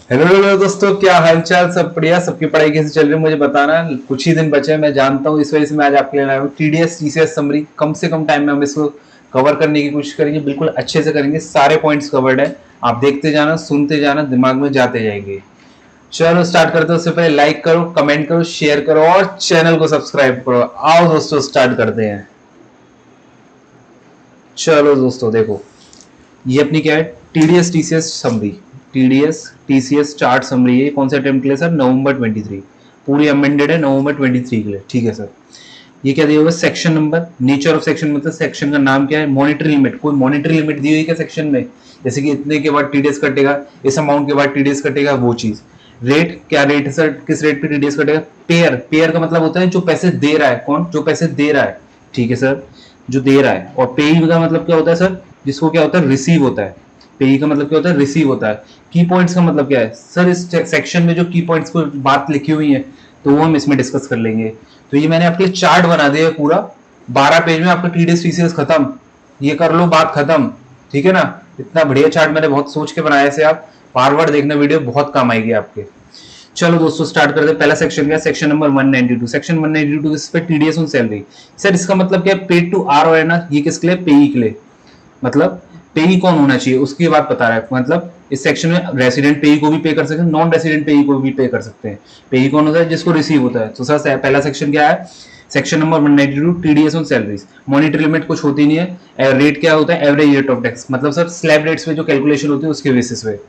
Hello hello दोस्तों, क्या हालचाल? सब बढ़िया? सबकी पढ़ाई कैसे चल रही है मुझे बताना। कुछ ही दिन बचे हैं, मैं जानता हूँ, इस वजह से मैं आज आपके लिए लाया हूँ टीडीएस टीसीएस समरी। कम से कम टाइम में हम इसको कवर करने की कोशिश करेंगे, बिल्कुल अच्छे से करेंगे। सारे पॉइंट्स कवर्ड है, आप देखते जाना, सुनते जाना, दिमाग में जाते जाएंगे। चलो स्टार्ट करते हैं। उससे पहले लाइक करो, कमेंट करो, शेयर करो और चैनल को सब्सक्राइब करो। आओ दोस्तों स्टार्ट करते हैं। चलो दोस्तों देखो, ये अपनी क्या है, TDS TCS summary. TDS TCS chart summary है। कौन सा अटेम्प्ट के लिए सर? नवंबर 23। पूरी अमेंडेड है नवंबर 23 के लिए, ठीक है सर। ये क्या दिया हुआ? Section number, nature of section मतलब सेक्शन का नाम क्या है, मॉनिटरी लिमिट। कोई मॉनिटरी लिमिट दी हुई है क्या सेक्शन में? जैसे कि इतने के बाद टीडीएस कटेगा, इस अमाउंट के बाद टीडीएस कटेगा, वो चीज। रेट क्या रेट है सर? किस रेट पे टीडीएस कटेगा? पेयर, पेयर का मतलब होता है जो पैसे दे रहा है। कौन? जो पैसे दे रहा है, ठीक है सर, जो दे रहा है। और पेई का मतलब क्या होता है सर? जिसको क्या होता है, रिसीव होता है। पेई का मतलब क्या होता है? रिसीव होता है। की पॉइंट्स का मतलब क्या है सर? इस सेक्शन में जो की पॉइंट्स को बात लिखी हुई है, तो वो हम इसमें डिस्कस कर लेंगे। तो ये मैंने आपके लिए चार्ट बना दिया है पूरा, 12 पेज में आपका टीडीएस टीसीएस खत्म। ये कर लो, बात खत्म। ठीक है ना? इतना बढ़िया चार्ट मैंने बहुत सोच के बनाया है। आप बार बार देखना, वीडियो बहुत काम आएगी आपके। चलो दोस्तों स्टार्ट करते हैं। पहला सेक्शन क्या? Section number 192। सेक्शन 192 इस पे टीडीएस ऑन सैलरी। सर इसका मतलब क्या है? पेड टू आर और है ना, ये किसके लिए? पेई के लिए। मतलब पेई कौन होना चाहिए उसकी बात बता रहा है। मतलब इस सेक्शन में रेसिडेंट पेई को भी पे कर सकते हैं, नॉन रेसिडेंट पेई को भी पे कर सकते हैं। पेई कौन होता है? जिसको रिसीव होता है। तो सर पहला सेक्शन क्या है? Section number 192, TDS on salaries. Monetary limit कुछ होती नहीं है। रेट क्या होता है? Average rate of tax. मतलब सर स्लैब रेट्स पे जो कैलकुलेशन होती है उसके बेसिस पे।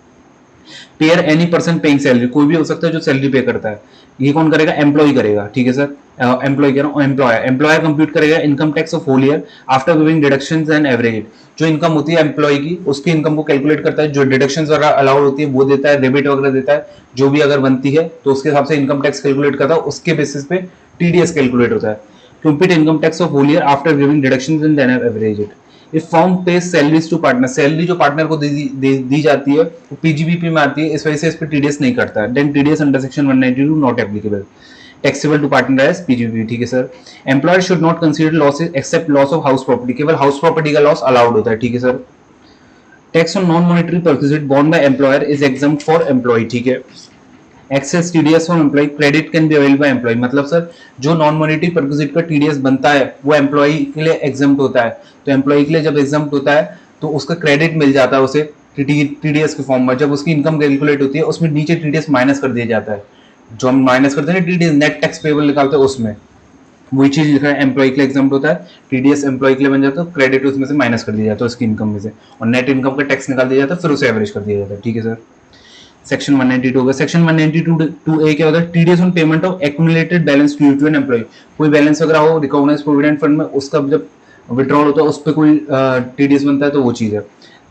Pair any person paying salary, कोई भी हो सकता है जो सैलरी पे करता है। ये कौन करेगा? एम्प्लॉय करेगा, ठीक है सर। एम्प्लॉय कह रहा हूँ, एम्प्लॉयर। एम्प्लॉयर कंप्यूट करेगा income tax of whole year after giving deductions and average. जो इनकम होती है एम्प्लॉय की, उसकी इनकम को कैलकुलेट करता है। जो डिडक्शंस वगैरह अलाउड होती है वो देता है, रिबेट वगैरह देता है। जो भी अगर बनती है तो उसके हिसाब से इनकम टैक्स कैलकुलेट करता है, उसके बेसिस पे टीडीएस कैलकुलेट होता है। Compute income tax of whole year after giving deductions and then average it. If firm pay salaries to partner, salary जो पार्टनर को दी जाती है वो पीजीबीपी में आती है, इस वजह से इस पर टीडीएस नहीं करता है। Then TDS under section 192 not applicable. Taxable to partner as PGBP, ठीक है sir. Employer should not consider losses except loss of house property, केवल हाउस प्रॉपर्टी का लॉस अलाउड होता है, ठीक है sir. Tax on non monetary perquisite borne by employer is exempt for employ, ठीक है। Excess TDS from employ, credit can be available by employ. मतलब sir जो नॉन मॉनिटरी परक्विजिट का टीडीएस बनता है वो एम्प्लॉय के लिए एग्जम्प्ट होता है। तो एम्प्लॉय के लिए जब एग्जम्प्ट होता है तो उसका क्रेडिट मिल जाता है उसे टीडीएस के फॉर्म में। जब उसकी इनकम कैलकुलेट होती है उसमें नीचे टीडीएस माइनस कर दिया जाता है। जो हम माइनस करते हैं टीडीएस, नेट टैक्स पेबल निकालते हैं उसमें वही चीज लिखा है। एम्प्लॉय के लिए एग्जाम्प्ट होता है, टीडीएस एम्प्लॉय के लिए बन जाता है, क्रेडिट उसमें से माइनस कर दिया जाता है उसकी इनकम में से, और नेट इनकम का टैक्स निकाल दिया जाता है, फिर उसे एवरेज कर दिया जाता है, ठीक है सर। सेक्शन 192 होगा। सेक्शन 192 ए क्या होता है? TDS on payment of accumulated balance due to an employ. कोई बैलेंस वगैरह हो रिकॉग्नाइज प्रोविडेंट फंड में, उसका जब विड्रॉल होता है उस पर कोई टीडीएस बनता है तो वो चीज है।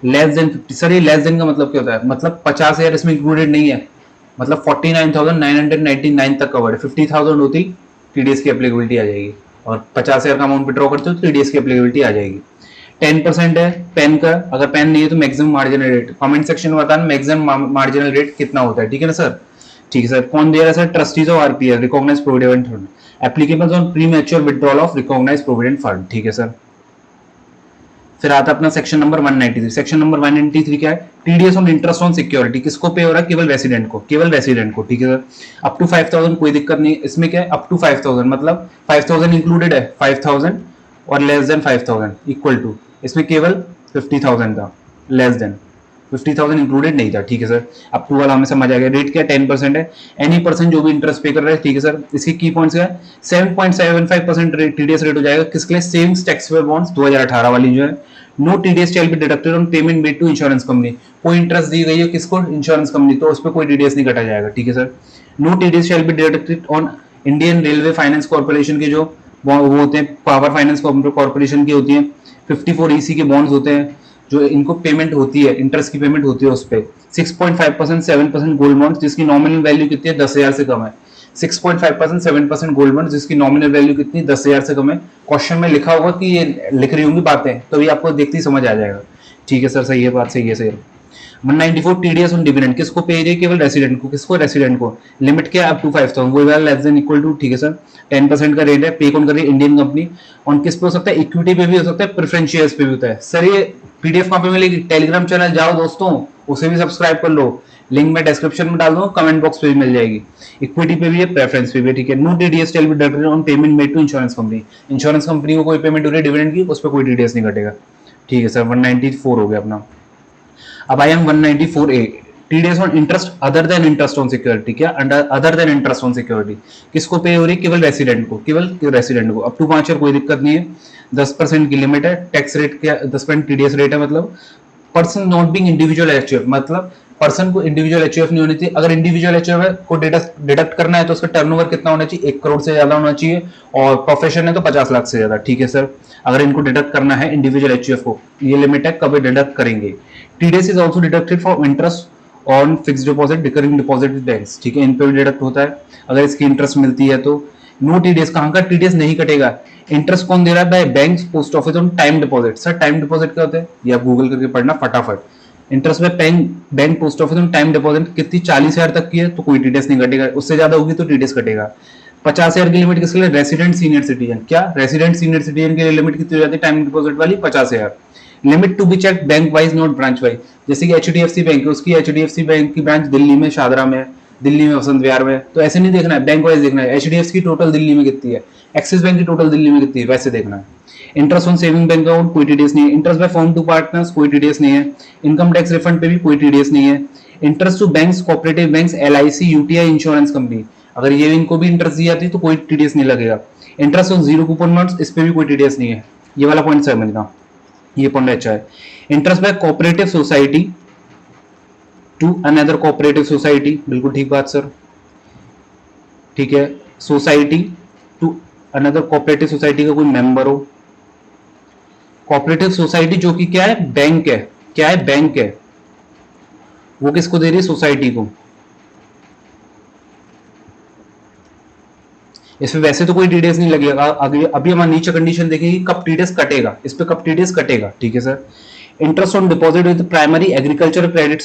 लेस देन 50, सर ये लेस देन का मतलब क्या होता है? मतलब 50,000 इसमें इंक्लूडेड नहीं है। मतलब 49,999 तक कवर्ड है। 50,000 होती टीडीएस की एप्लीकेबिलिटी आ जाएगी, और 50,000 का अमाउंट विड्रॉ करते हो तो टीडीएस की एप्लीकेबिलिटी आ जाएगी। 10% है पेन का, अगर पेन नहीं है तो maximum marginal rate. Comment section में बताना मैक्सिमम मार्जिनल रेट कितना होता है, ठीक है ना सर। ठीक है सर। कौन दे रहा है sir? Trustees of RPF, recognise provident fund. Applicable on pre mature withdrawal of recognise provident fund, ठीक है सर। फिर आता है अपना सेक्शन नंबर 193। सेक्शन नंबर 193 क्या है? TDS on interest on security. किसको पे हो रहा है? केवल रेसिडेंट को, केवल रेसिडेंट को, ठीक है सर। अप टू 5,000 कोई दिक्कत नहीं। इसमें क्या है? अप टू 5,000 मतलब 5,000 इंक्लूडेड है, 5,000 और लेस देन 5,000 इक्वल टू। इसमें केवल 50,000 था, लेस देन 50,000 इंक्लूडेड नहीं था, ठीक है सर। अप टू वाला हमें समझ आ गया। रेट क्या? 10% है। एनी पर्सन जो भी इंटरेस्ट पे कर रहा है, ठीक है सर। इसके की पॉइंट्स क्या है? 7.75% टीडीएस रेट हो जाएगा। किसके लिए? सेविंग्स टैक्सेबल बॉन्ड्स 2018 वाली जो है। No TDS shall be deducted on payment made to insurance company. कोई इंटरेस्ट दी गई है किसको? इंश्योरेंस कंपनी, तो उस पर कोई टीडीएस नहीं कटा जाएगा, ठीक है sir. No TDS shall be deducted on Indian railway finance corporation के जो वो होते हैं, पावर फाइनेंस कॉर्पोरेशन की होती है, 54 EC के बॉन्ड्स होते हैं, जो इनको पेमेंट होती है, इंटरेस्ट की पेमेंट होती है उस पर। 6.5% 7% गोल्ड बॉन्ड जिसकी नॉमिनल वैल्यू कितनी है? 10,000 से कम है। 6.5% 7% गोल्ड बॉन्ड जिसकी नॉमिनल वैल्यू कितनी? 10,000 से कम है। क्वेश्चन में लिखा होगा कि ये लिख रही होंगी बातें, तो ये आपको देखते ही समझ आ जाएगा। ठीक है सर, सही है, बात सही है सर। 194 TDS on dividend. किसको पे है? केवल रेसिडेंट को। किसको? रेसिडेंट को। लिमिट क्या है? अप टू 5,000, वो लेस देन इक्वल टू, ठीक है सर। 10% का रेट है। पे कौन कर रही है? Indian company. ऑन किस पे हो सकता है? इक्विटी पे भी हो सकता है, प्रेफरेंस शेयर्स पे भी होता है। सर ये पीडीएफ कहाँ पे मिलेगी? टेलीग्राम चैनल जाओ दोस्तों, उसे भी सब्सक्राइब कर लो, लिंक मैं डिस्क्रिप्शन में डाल दूंगा, कमेंट बॉक्स पे भी मिल जाएगी। इक्विटी पे भी है, प्रेफरेंस पे भी है, ठीक है। No TDS shall be deducted on payment made to insurance company. Insurance company को कोई पेमेंट हो रही है डिविडेंड की, उस पर कोई टीडीएस नहीं कटेगा, ठीक है सर। 194 हो गया अपना। अब I am 194A, TDS on interest other than interest on security. क्या other than interest on security? किसको पे हो रही है? केवल रेसिडेंट को, केवल रेसिडेंट को। अप टू 5 ईयर कोई दिक्कत नहीं है, 10% की लिमिट है। टैक्स रेट क्या? 10% टीडीएस रेट है। मतलब person not being individual HUF, मतलब पर्सन को इंडिविजुअल एचयूएफ नहीं होनी चाहिए। अगर इंडिविजुअल एचयूएफ को डिडक्ट करना है तो उसका टर्नओवर कितना होना चाहिए? 1 करोड़ से ज्यादा होना चाहिए, और प्रोफेशन है तो 50 लाख से ज्यादा, ठीक है सर। अगर इनको डिडक्ट करना है इंडिविजुअल एचयूएफ को, ये लिमिट है कब डिडक्ट करेंगे। TDS is also deducted for interest on fix deposit, recurring deposit with banks, ठीक है। इन पे भी डिडक्ट होता है अगर इसकी इंटरेस्ट मिलती है तो। नो टीडीएस, कहां का टीडीएस नहीं कटेगा? इंटरेस्ट कौन दे रहा है? By bank, post office on time deposit. Sir time deposit क्या होता है ये आप गूगल करके पढ़ना फटाफट। इंटरेस्ट में बैंक पोस्ट ऑफिस में टाइम डिपॉजिट कितनी? 40,000 तक की है तो कोई टीडीएस नहीं कटेगा, उससे ज्यादा होगी तो टीडीएस कटेगा। 50,000 की लिमिट किसके लिए? Resident senior citizen. क्या रेसिडेंट सीनियर सिटीजन के लिए लिमिट कितनी हो जाती है टाइम डिपॉजिट वाली? 50,000। Limit to be check bank wise not branch wise. जैसे कि एचडीएफसी बैंक है, उसकी एचडीएफसी बैंक की ब्रांच दिल्ली में, शादरा में, दिल्ली में वसंत विहार में, तो ऐसे नहीं देखना है, बैंक वाइज देखना है। एचडीएफसी की टोटल दिल्ली में कितनी है, एक्सिस बैंक की टोटल दिल्ली में कितनी है, वैसे देखना है। Interest on saving bank account कोई टीडीएस नहीं है। Interest by firm to partners कोई टीडीएस नहीं है। इनकम टैक्स रिफंड पे भी कोई टीडीएस नहीं है। Interest to banks, cooperative banks, LIC, UTI, insurance company, अगर ये इनको भी इंटरेस्ट दी जाती है तो कोई टीडीएस नहीं लगेगा। Interest on zero coupon notes, इस पे भी कोई टीडीएस नहीं है। ये वाला पॉइंट समझना, ये पॉइंट अच्छा है। Interest by cooperative society to another cooperative society, बिल्कुल ठीक बात सर, ठीक है। Society to another cooperative society का कोई मेंबर हो। कोऑपरेटिव सोसाइटी जो कि क्या है? बैंक है। क्या है? बैंक है। वो किसको दे रही है? सोसाइटी को। इसमें वैसे तो कोई टीडीएस नहीं लगेगा। अभी अभी हम नीचे कंडीशन देखेंगे कब टीडीएस कटेगा, इस पे कब टीडीएस कटेगा, ठीक है sir. Interest on deposit with primary agriculture credit,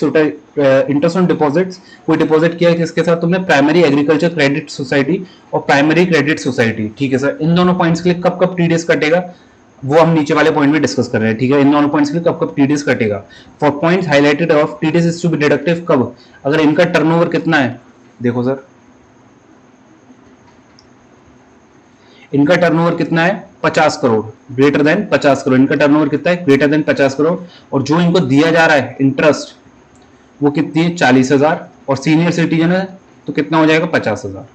interest on deposits, कोई डिपॉजिट किया है किसके साथ तुमने? प्राइमरी एग्रीकल्चर क्रेडिट सोसाइटी और प्राइमरी क्रेडिट सोसाइटी, ठीक है सर। इन दोनों पॉइंट्स के लिए कब कब टीडीएस कटेगा वो हम नीचे वाले पॉइंट में डिस्कस कर रहे हैं, ठीक है। इन दोनों पॉइंट्स के लिए कब कब टीडीएस कटेगा। Four points highlighted of TDS is to be deductive कब? अगर इनका टर्नओवर कितना है, देखो सर, इनका टर्नओवर कितना है? 50 करोड़, ग्रेटर देन 50 करोड़। इनका टर्नओवर कितना है? Greater than 50 crore. और जो इनको दिया जा रहा है इंटरेस्ट वो कितनी है? 40,000। और सीनियर सिटीजन है तो कितना हो जाएगा? 50,000,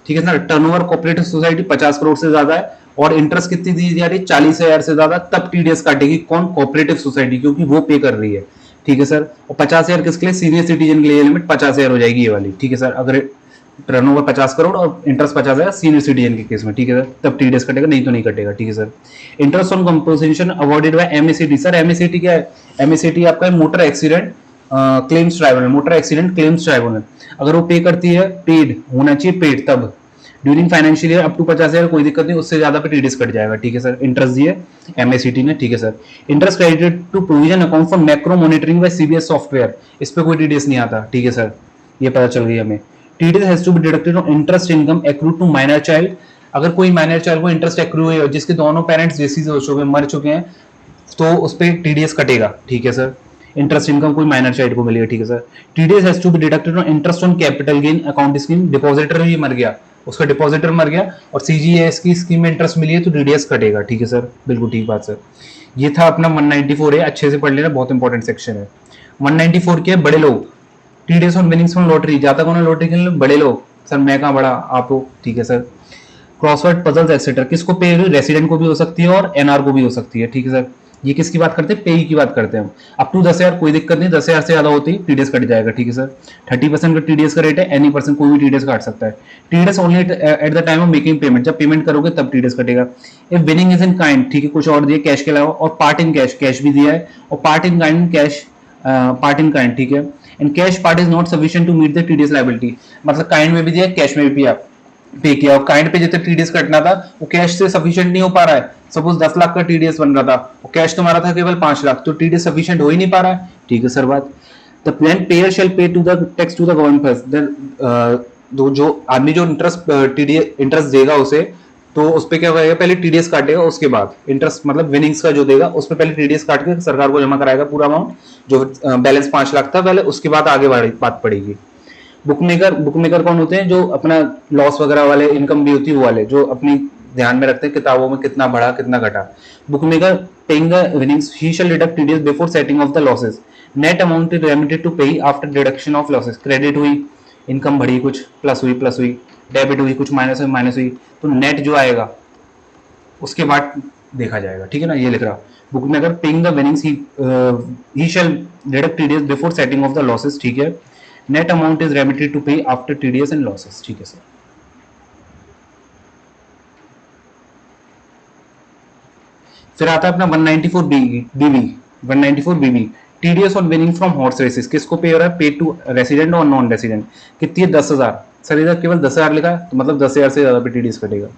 ठीक है sir. Turnover cooperative society 50 crore से ज्यादा है और इंटरेस्ट कितनी दी जा रही है? 40,000 से ज्यादा, तब टीडीएस काटेगी कौन? कोऑपरेटिव सोसाइटी, क्योंकि वो पे कर रही है, ठीक है सर। और 50,000 किसके लिए? सीनियर सिटीजन के लिए लिमिट 50,000 हो जाएगी ये वाली, ठीक है सर। अगर टर्नओवर 50 करोड़ और इंटरेस्ट 50,000 सीनियर सिटीजन के केस में, ठीक है सर, तब टीडीएस कटेगा, नहीं तो नहीं कटेगा, ठीक है sir. Interest on composition awarded bye MACT. Sir MACT क्या है? एमएसीटी आपका है motor accident claims tribunal, motor accident claims tribunal. अगर वो पे करती है, पेड होना चाहिए, पेड तब during financial year up to 50,000 कोई दिक्कत नहीं, उससे ज्यादा पे टीडीएस कट जाएगा, ठीक है सर। इंटरेस्ट दिए एमएसीटी ने, ठीक है sir. Interest credited to provision account for macro monitoring by CBS software, इस पे कोई टीडीएस नहीं आता, ठीक है सर, ये पता चल गई हमें। TDS has to be deducted on interest income accrued to minor child. अगर कोई माइनर चाइल्ड को इंटरेस्ट एक्रू हुई है जिसके दोनों पेरेंट्स डिसीज हो चुके हैं, मर चुके हैं, तो उस पर टीडीएस कटेगा, ठीक है सर। इंटरेस्ट इनकम कोई माइनर चाइल्ड को मिलेगा, ठीक है sir. TDS has to be deducted on interest on capital gain account scheme. Depositor भी मर गया, उसका डिपॉजिटर मर गया और सीजीएस की स्कीम में इंटरेस्ट मिली है तो टीडीएस कटेगा, ठीक है सर, बिल्कुल ठीक बात सर। ये था अपना 194 है, अच्छे से पढ़ लेना, बहुत इंपॉर्टेंट सेक्शन है। 194 के बड़े लोग, TDS on winnings from lottery, जाता कौन है लॉटरी खेलने? बड़े लोग। सर मैं कहाँ बड़ा, आप हो, ठीक है सर। क्रॉसवर्ड पजल्स एक्सेट्रा किसको पे? रेसिडेंट को भी हो सकती है और एनआर को भी हो सकती है, ठीक है सर। ये किसकी बात करते हैं? पे की बात करते हैं हम। अप टू 10,000 कोई दिक्कत नहीं, 10,000 से ज्यादा होती है टीडीएस कट जाएगा, ठीक है सर। 30% का टीडीएस का रेट है, एनी पर्सन कोई भी टीडीएस काट सकता है। TDS only at the time of making payment, जब पेमेंट करोगे तब टीडीएस कटेगा। If winning is in kind, ठीक है, कुछ और दिए कैश के अलावा, और पार्ट इन कैश, कैश भी दिया है, और part in kind cash, part in kind, ठीक है। And cash part is not sufficient to meet the TDS liability, मतलब काइंड में भी दिया, कैश में भी आप पे किया और काइंड पे जितना टीडीएस कटना था वो कैश से सफिशिएंट नहीं हो पा रहा है। सपोज 10 लाख का टीडीएस बन रहा था और कैश तुम्हारा था केवल 5 लाख, तो टीडीएस सफिशिएंट हो ही नहीं पा रहा है, ठीक है सर बात। The plan payer shall pay to the tax to the government first, जो आदमी जो इंटरेस्ट टीडीएस इंटरेस्ट देगा उसे, तो उस पर क्या करेगा, पहले टीडीएस काटेगा, उसके बाद इंटरेस्ट मतलब विनिंग्स का जो देगा उस पर पहले टीडीएस काट के सरकार को जमा कराएगा पूरा अमाउंट, जो बैलेंस 5 लाख था पहले, उसके बाद आगे बात पड़ेगी। बुकमेकर कौन होते हैं, जो अपना लॉस वगैरह वाले, इनकम भी होती है वो वाले, जो अपनी ध्यान में रखते हैं किताबों में कितना बढ़ा कितना घटा। Bookmaker paying the winnings, he shall deduct TDS before setting off the losses, net amount is remitted to pay after deduction of losses. Credit हुई, इनकम बढ़ी, कुछ प्लस हुई, डेबिट हुई, कुछ माइनस हुई, तो नेट जो आएगा उसके बाद देखा जाएगा। ठीक है ना, ये लिख रहा बुक में, अगर paying the winnings he shall deduct TDS before setting off the losses. ठीक है, net amount is remitted to pay after TDS and losses. ठीक है सर। फिर आता है अपना 194 BB 194 BB, TDS on winning from horse races, किसको पे हो रहा है, पे टू रेसिडेंट और नॉन रेसिडेंट। कितनी है, 10,000। सर इधर केवल 10,000 लिखा है, तो मतलब 10,000 से ज्यादा पे टीडीएस कटेगा।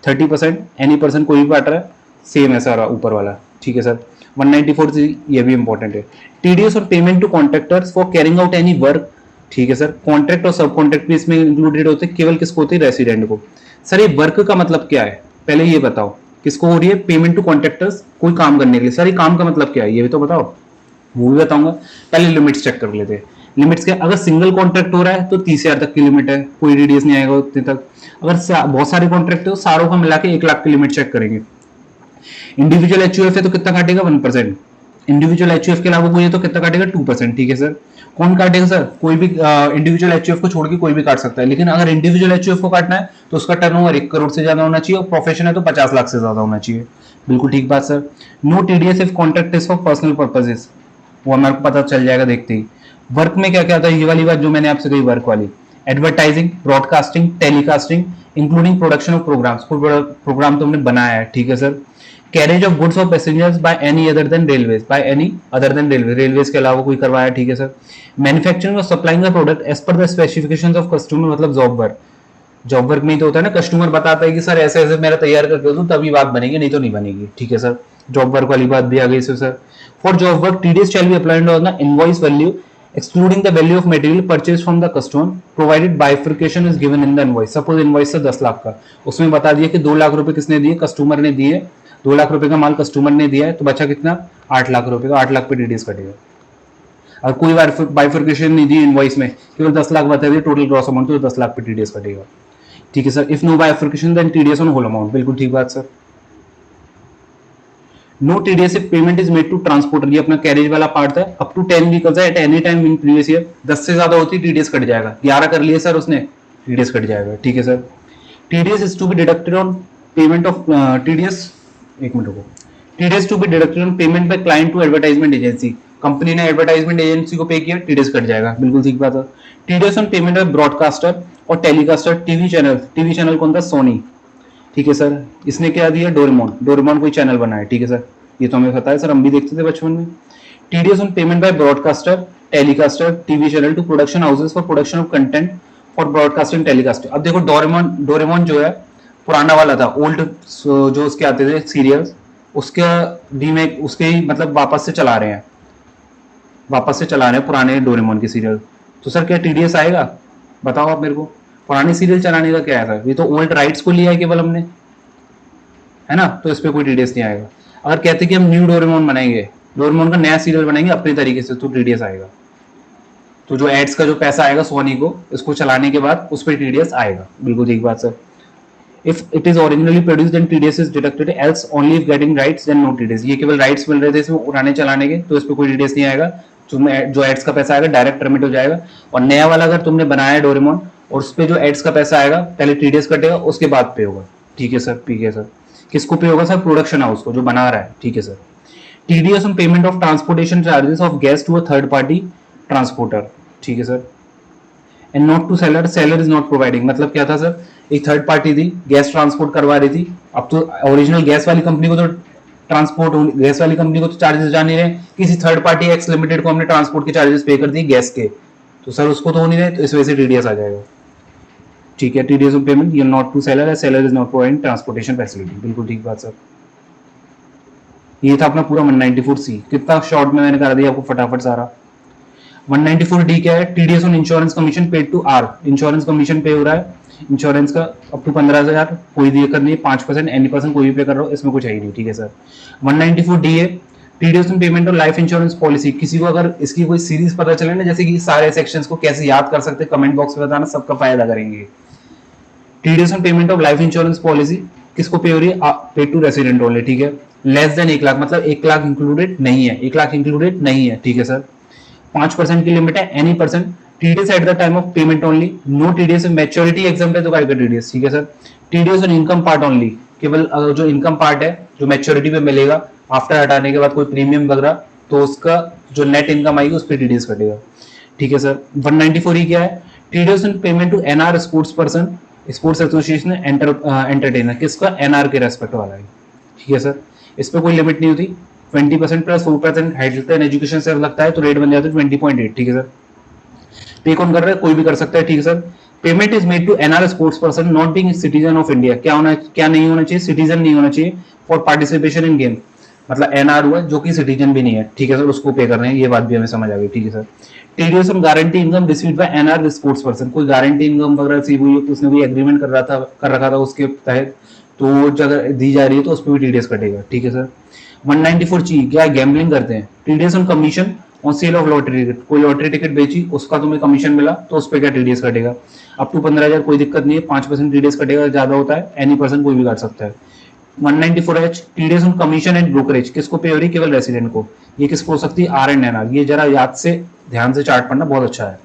30%, एनी पर्सन कोई भी काट रहा है, सेम है सारा ऊपर वाला। ठीक है सर। 194 से ये भी इंपॉर्टेंट है, टीडीएस और payment to contractors for carrying out any work. ठीक है सर, कॉन्ट्रैक्ट और सब कॉन्ट्रैक्ट भी इसमें इंक्लूडेड होते हैं, केवल किसको होते हैं, रेसिडेंट को। सर ये वर्क का मतलब क्या है, पहले ये बताओ, किसको हो रही है, पेमेंट टू कॉन्ट्रैक्टर्स, कोई काम करने के लिए। सर ये काम का मतलब क्या है, ये भी तो बताओ। वो भी बताऊंगा, पहले लिमिट्स चेक कर लेते हैं। लिमिट्स क्या, अगर सिंगल कॉन्ट्रैक्ट हो रहा है तो 30,000 तक की लिमिट है, कोई टीडीएस नहीं आएगा उतने तक। अगर बहुत सारे कॉन्ट्रैक्ट हो, सारों का मिला के 1 लाख की लिमिट चेक करेंगे। इंडिविजुअल एचयूएफ है तो कितना काटेगा, 1%। इंडिविजुअल एचयूएफ के अलावा कोई है तो कितना काटेगा, 2%। ठीक है सर। कौन काटेगा सर, कोई भी इंडिविजुअल एचयूएफ को छोड़ के कोई भी काट सकता है, लेकिन अगर इंडिविजुअल एचयूएफ को काटना है तो उसका टर्नओवर 1 करोड़ से ज्यादा होना चाहिए, और प्रोफेशन है तो 50 लाख से ज्यादा होना चाहिए। बिल्कुल ठीक बात sir. No TDS if contract is for personal purposes, वो हमारे को पता चल जाएगा देखते ही। वर्क में क्या क्या आता है, ये वाली बात जो मैंने आपसे कही, वर्क वाली, advertising, broadcasting, telecasting, including production of programmes, कोई प्रोग्राम तुमने बनाया है। ठीक है sir. Carriage of goods of passengers by any other than railways, by any other than railway, railways के अलावा कोई करवाया। ठीक है सर। मैन्युफैक्चरिंग और supplying the product as per the specifications of customer, मतलब जॉब वर्क। जॉब वर्क में ही तो होता है ना, कस्टमर बताता है कि सर ऐसे ऐसे मेरा तैयार करके दो तभी बात बनेगी, नहीं तो नहीं बनेगी। ठीक है सर, जॉब वर्क वाली बात भी आ गई sir. For job work TDS shall be applied on the invoice value excluding the value of material purchased from the customer provided bifurcation is given in the invoice। Suppose invoice से 10 लाख का, उसमें बता दिया कि 2 लाख रुपए किसने दिए, कस्टमर ने दिए, 2 लाख रुपए का माल कस्टमर ने दिया है, तो बचा कितना, 8 लाख रुपए, तो 8 लाख पे टीडीएस कटेगा। और कोई बाइफर्केशन नहीं दी इनवॉइस में, केवल 10 लाख बता दिए टोटल ग्रॉस अमाउंट, तो 10 लाख पे टीडीएस कटेगा। ठीक है sir. If no bifurcation then TDS on whole amount, बिल्कुल ठीक बात sir. No TDS if payment is made to transporter, ये अपना कैरेज वाला पार्ट है, अप टू 10 व्हीकल्स है at any time in previous year, 10 से ज्यादा होती टीडीएस कट जाएगा। 11 कर लिए सर उसने, टीडीएस कट जाएगा। ठीक है sir. TDS is to be deducted on payment of TDS, एक मिनट रुको, TDS to be deducted on payment by client to advertisement agency, company ने एडवर्टाइजमेंट एजेंसी को पे किया, टीडीएस कट जाएगा, बिल्कुल ठीक बात है। TDS on payment of broadcaster और टेलीकास्टर, टीवी चैनल कौन था, सोनी। ठीक है सर। इसने क्या दिया, डोरेमोन, डोरेमोन कोई चैनल बनाया। ठीक है सर, ये तो हमें पता है सर, हम भी देखते थे बचपन में। TDS on payment by broadcaster, telecaster, TV channel to production houses for production of content for broadcasting telecast. अब देखो डोरेमोन जो है पुराना वाला था, ओल्ड जो उसके आते थे सीरियल्स, उसके रीमेक, उसके ही मतलब वापस से चला रहे हैं पुराने डोरेमोन के सीरियल। तो सर क्या टीडीएस आएगा, बताओ आप मेरे को। पुराने सीरियल चलाने का क्या है सर, ये तो ओल्ड राइट्स को लिया है केवल हमने, है ना, तो इस पर कोई टीडीएस नहीं आएगा। अगर कहते कि हम न्यू डोरेमोन बनाएंगे, डोरेमोन का नया सीरियल बनाएंगे अपने तरीके से, तो टीडीएस आएगा। तो जो एड्स का जो पैसा आएगा सोनी को, इसको चलाने के बाद उस पर टीडीएस आएगा, बिल्कुल ठीक बात sir. If it is originally produced then TDS is deducted, else only if getting rights then no TDS. ये केवल राइट्स मिल रहे थे इसमें पुराने चलाने के, तो इस पर कोई टीडीएस नहीं आएगा। जो एड्स का पैसा आएगा डायरेक्ट रिमिट हो जाएगा। और नया वाला अगर तुमने बनाया है डोरेमोन और उस पर जो एड्स का पैसा आएगा पहले टीडीएस कटेगा, उसके बाद पे होगा। ठीक है सर, ठीक है सर। किसको पे होगा सर, प्रोडक्शन हाउस को जो बना रहा है। ठीक है sir. TDS on payment of transportation charges of gas to a third party transporter. ठीक है sir. And not to seller, seller is not providing, मतलब क्या था सर, एक थर्ड पार्टी थी गैस ट्रांसपोर्ट करवा रही थी, अब तो ओरिजिनल गैस वाली कंपनी को तो गैस वाली कंपनी को तो चार्जेस जा नहीं रहे, किसी थर्ड पार्टी एक्स लिमिटेड को हमने ट्रांसपोर्ट के चार्जेस पे कर दिए गैस के, तो सर उसको तो हो नहीं रहे, तो इस वजह से टीडीएस आ जाएगा। ठीक है। टीडीएस ऑफ पेमेंट ये not to seller, seller is not providing transportation facility, बिल्कुल ठीक बात सर। ये था अपना पूरा 194C, कितना शॉर्ट में मैंने करा दिया आपको फटाफट सारा। 194D क्या है, TDS on insurance commission paid to R, insurance commission pay हो रहा है, इंश्योरेंस का अप टू 15,000 कोई दिक्कत नहीं, 5% एनी पर्सन कोई भी पे कर रहा हो, इसमें कुछ है ही नहीं, ठीक है सर। 194 डी है टीडीएस पेमेंट और लाइफ इंश्योरेंस पॉलिसी। किसी को अगर इसकी कोई सीरीज पता चले ना, जैसे कि सारे सेक्शंस को कैसे याद कर सकते हैं, कमेंट बॉक्स में बताना, सबका फायदा करेंगे। TDS payment of life insurance policy किसको पे हो रही है? पे टू रेसिडेंट ओनली, ठीक है। लेस देन 1 लाख, मतलब 1 लाख इंक्लूडेड नहीं है, 1 लाख इंक्लूडेड नहीं है, ठीक है सर। 5% की लिमिट है, any person. TDS at the time of payment only, no TDS. Maturity exempt है तो काय का टीडीएस, ठीक है sir. TDS on income part only, केवल जो इनकम पार्ट है जो मैच्योरिटी पे मिलेगा आफ्टर हटाने के बाद कोई प्रीमियम वगैरह, तो उसका जो नेट इनकम आएगी उस पर टीडीएस कटेगा, ठीक है सर। 194 ही क्या है? TDS on payment to NR sports person, sports association entertainer, किसका? एनआर के रेस्पेक्ट वाला है, ठीक है सर। इस पर कोई लिमिट नहीं होती। 20% प्लस 4% हेल्थ एंड एजुकेशन से लगता है तो रेट बन जाता है 20.8, ठीक है सर। पे कौन कर रहा है? कोई भी कर सकता है, ठीक है sir. Payment is made to NR sports person not being citizen of India. क्या नहीं होना चाहिए? सिटीजन नहीं होना चाहिए फॉर पार्टिसिपेशन इन गेम। मतलब एनआर हुआ जो कि सिटीजन भी नहीं है, ठीक है सर, उसको पे कर रहे हैं, ये बात भी हमें समझ आ गई, ठीक है sir. TDS on guarantee income received by NR sports person, कोई गारंटी इनकम वगैरह रिसीव हुई, उसने कोई एग्रीमेंट कर रखा था उसके तहत, तो जगह दी जा रही है तो उस पर भी टीडीएस कटेगा, ठीक है सर। 194 ची क्या? गैम्बलिंग करते हैं, TDS on commission on sale of lottery ticket, कोई लॉटरी टिकट बेची, उसका तुम्हें कमीशन मिला तो उस पर क्या टीडीएस कटेगा? अप टू 15,000 कोई दिक्कत नहीं है, 5% टीडीएस कटेगा, ज्यादा होता है एनी पर्सन कोई भी काट सकता है। 194H TDS on commission and brokerage, किसको पे हो रही है? केवल रेसिडेंट को। ये किसको हो सकती है? R and NR. ये जरा याद से ध्यान से चार्ट पढ़ना, बहुत अच्छा है।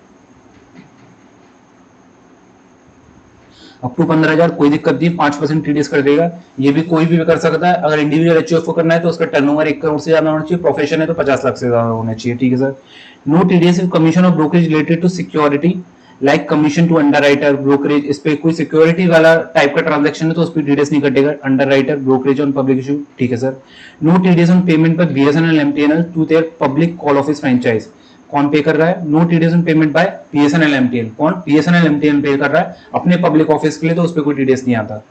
अप टू 15,000 कोई दिक्कत नहीं, 5% टीडीएस कर देगा। ये भी कोई भी कर सकता है। अगर इंडिविजुअल एचयूएफ को करना है तो उसका टर्नओवर 1 करोड़ से ज्यादा होना चाहिए, प्रोफेशन है तो 50 लाख से ज्यादा होना चाहिए, ठीक है sir. No TDS commission of brokerage related to security like commission to underwriter brokerage. इस पे कोई सिक्योरिटी वाला टाइप का ट्रांजैक्शन है तो उस पर टीडीएस नहीं कटेगा। Underwriter brokerage on public issue, ठीक है sir. No TDS on payment by BSNL MTNL to their public call office franchise. कौन पे कर रहा है? No TDS on payment by BSNL MTN. कौन? बीएसएनएल एमटीएन पे कर रहा है अपने पब्लिक ऑफिस के लिए, तो उस पर कोई टीडीएस नहीं आता,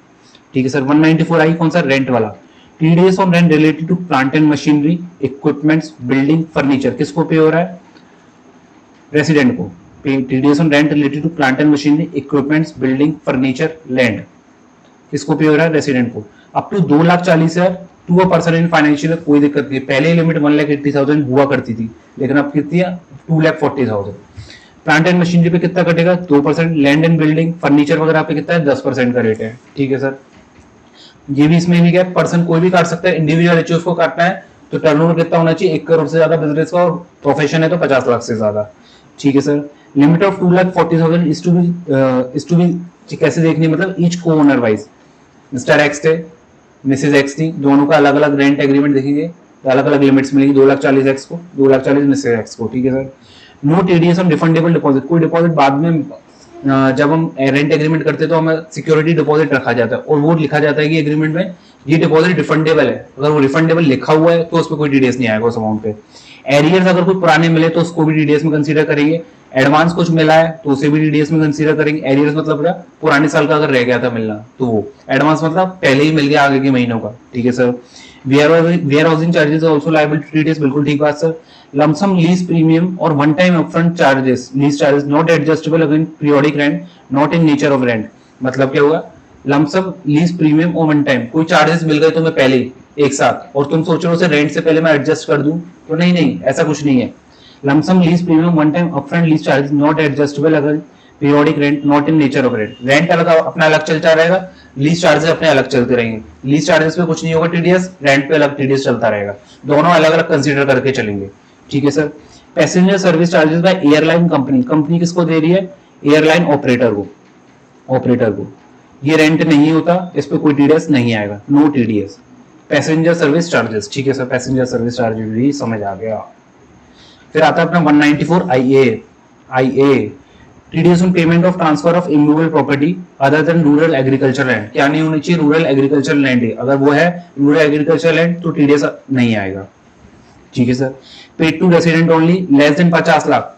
ठीक है सर। 194 आई कौन सा? रेंट वाला। TDS on rent related to plant and machinery equipments building furniture, किसको पे हो रहा है? रेसिडेंट को। TDS on rent related to plant and machinery equipments building furniture land, किसको पे हो रहा है? रेसिडेंट को। Up to 2,40,000 to a person in financial, कोई दिक्कत नहीं। पहले लिमिट 1,80,000 हुआ करती थी, लेकिन अब कितनी है? 2,40,000। प्लांट एंड मशीनरी पे कितना कटेगा? 2%। लैंड एंड बिल्डिंग फर्नीचर वगैरह पे कितना है? 10% का रेट है, ठीक है सर। ये भी इसमें भी क्या, पर्सन कोई भी काट सकता है। इंडिविजुअल एचयूएफ को काटना है तो टर्नओवर कितना होना चाहिए? 1 करोड़ से ज्यादा बिजनेस का, और प्रोफेशन है तो 50 लाख से ज्यादा, ठीक है sir. Limit of 2,40,000 is to be कैसे देखनी, मतलब ईच को ओनर वाइज। मिस्टर एक्स थे, मिसेज एक्स थी, दोनों का अलग अलग रेंट एग्रीमेंट देखेंगे तो अलग अलग लिमिट्स मिलेगी। 2,40,000 एक्स को, 2,40,000 मिसेज एक्स को, ठीक है sir. No TDS on refundable deposit, कोई डिपॉजिट बाद में जब हम रेंट एग्रीमेंट करते हैं तो हमें सिक्योरिटी डिपॉजिट रखा जाता है और वो लिखा जाता है कि एग्रीमेंट में ये डिपॉजिट रिफंडेबल है। अगर वो रिफंडेबल लिखा हुआ है तो उस पर कोई टीडीएस नहीं आएगा उस अमाउंट पे। एरियर्स अगर कोई पुराने मिले तो उसको भी टीडीएस में कंसीडर करेंगे। एडवांस कुछ मिला है तो उसे भी टीडीएस में कंसीडर करेंगे। एरियर्स मतलब क्या? पुराने साल का अगर रह गया था मिलना तो वो। एडवांस मतलब पहले ही मिल गया आगे के महीनों का, ठीक है sir. Warehousing charges also liable to TDS, बिल्कुल ठीक बात सर। लमसम लीज प्रीमियम और one time upfront charges, lease charges not adjustable against periodic rent, not in nature of rent. मतलब क्या हुआ? लमसम लीज प्रीमियम और one time, कोई charges मिल गए तुम्हें पहले ही एक साथ और तुम सोच रहे हो उसे रेंट से पहले मैं एडजस्ट कर दूं, तो नहीं नहीं, ऐसा कुछ नहीं है। Lump sum lease premium one time upfront lease charges not adjustable अगर periodic rent, not in nature of rent. Rent अलग अपना अलग चलता रहेगा, लीज चार्जेस अपने अलग चलते रहेंगे। लीज चार्जेस पे कुछ नहीं होगा टीडीएस, रेंट पे अलग टीडीएस चलता रहेगा। दोनों अलग अलग कंसीडर करके चलेंगे, ठीक है sir. Passenger service charges by airline company, company किसको दे रही है? एयरलाइन ऑपरेटर को, ऑपरेटर को। ये रेंट नहीं होता, इस पे कोई टीडीएस नहीं आएगा, no TDS. Passenger service charges, ठीक है सर, पैसेंजर सर्विस चार्जेस भी समझ आ गया। फिर आता है अपना 194 आईए। आईए TDS on payment of transfer of immovable property other than rural agriculture land. क्या नहीं होनी चाहिए? रूरल एग्रीकल्चर लैंड है, अगर वो है रूरल एग्रीकल्चर लैंड तो टीडीएस नहीं आएगा, ठीक है sir. Paid to resident only, less than 50 lakh.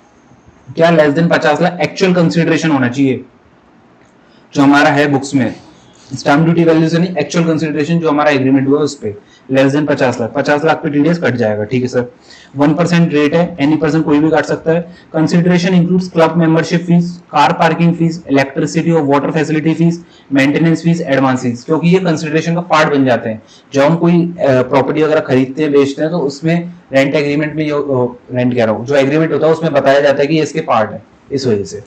क्या less than 50 lakh? Actual consideration होना चाहिए जो हमारा है बुक्स में। स्टैम्प ड्यूटी वैल्यू से नहीं, एक्चुअल कंसिडरेशन जो हमारा एग्रीमेंट हुआ उस पे लेस देन 50 लाख, 50 लाख पे टीडीएस कट जाएगा, ठीक है सर। 1% रेट है, एनी पर्सन कोई भी काट सकता है। Consideration includes club membership fees, car parking fees, electricity और water facility fees, maintenance fees, advance fees, क्योंकि ये कंसिडरेशन का पार्ट बन जाते हैं। जब हम कोई प्रॉपर्टी वगैरह खरीदते हैं बेचते हैं तो उसमें रेंट एग्रीमेंट में रेंट कह रहा हूँ, जो एग्रीमेंट होता है उसमें बताया जाता है कि ये इसके पार्ट है, इस वजह से।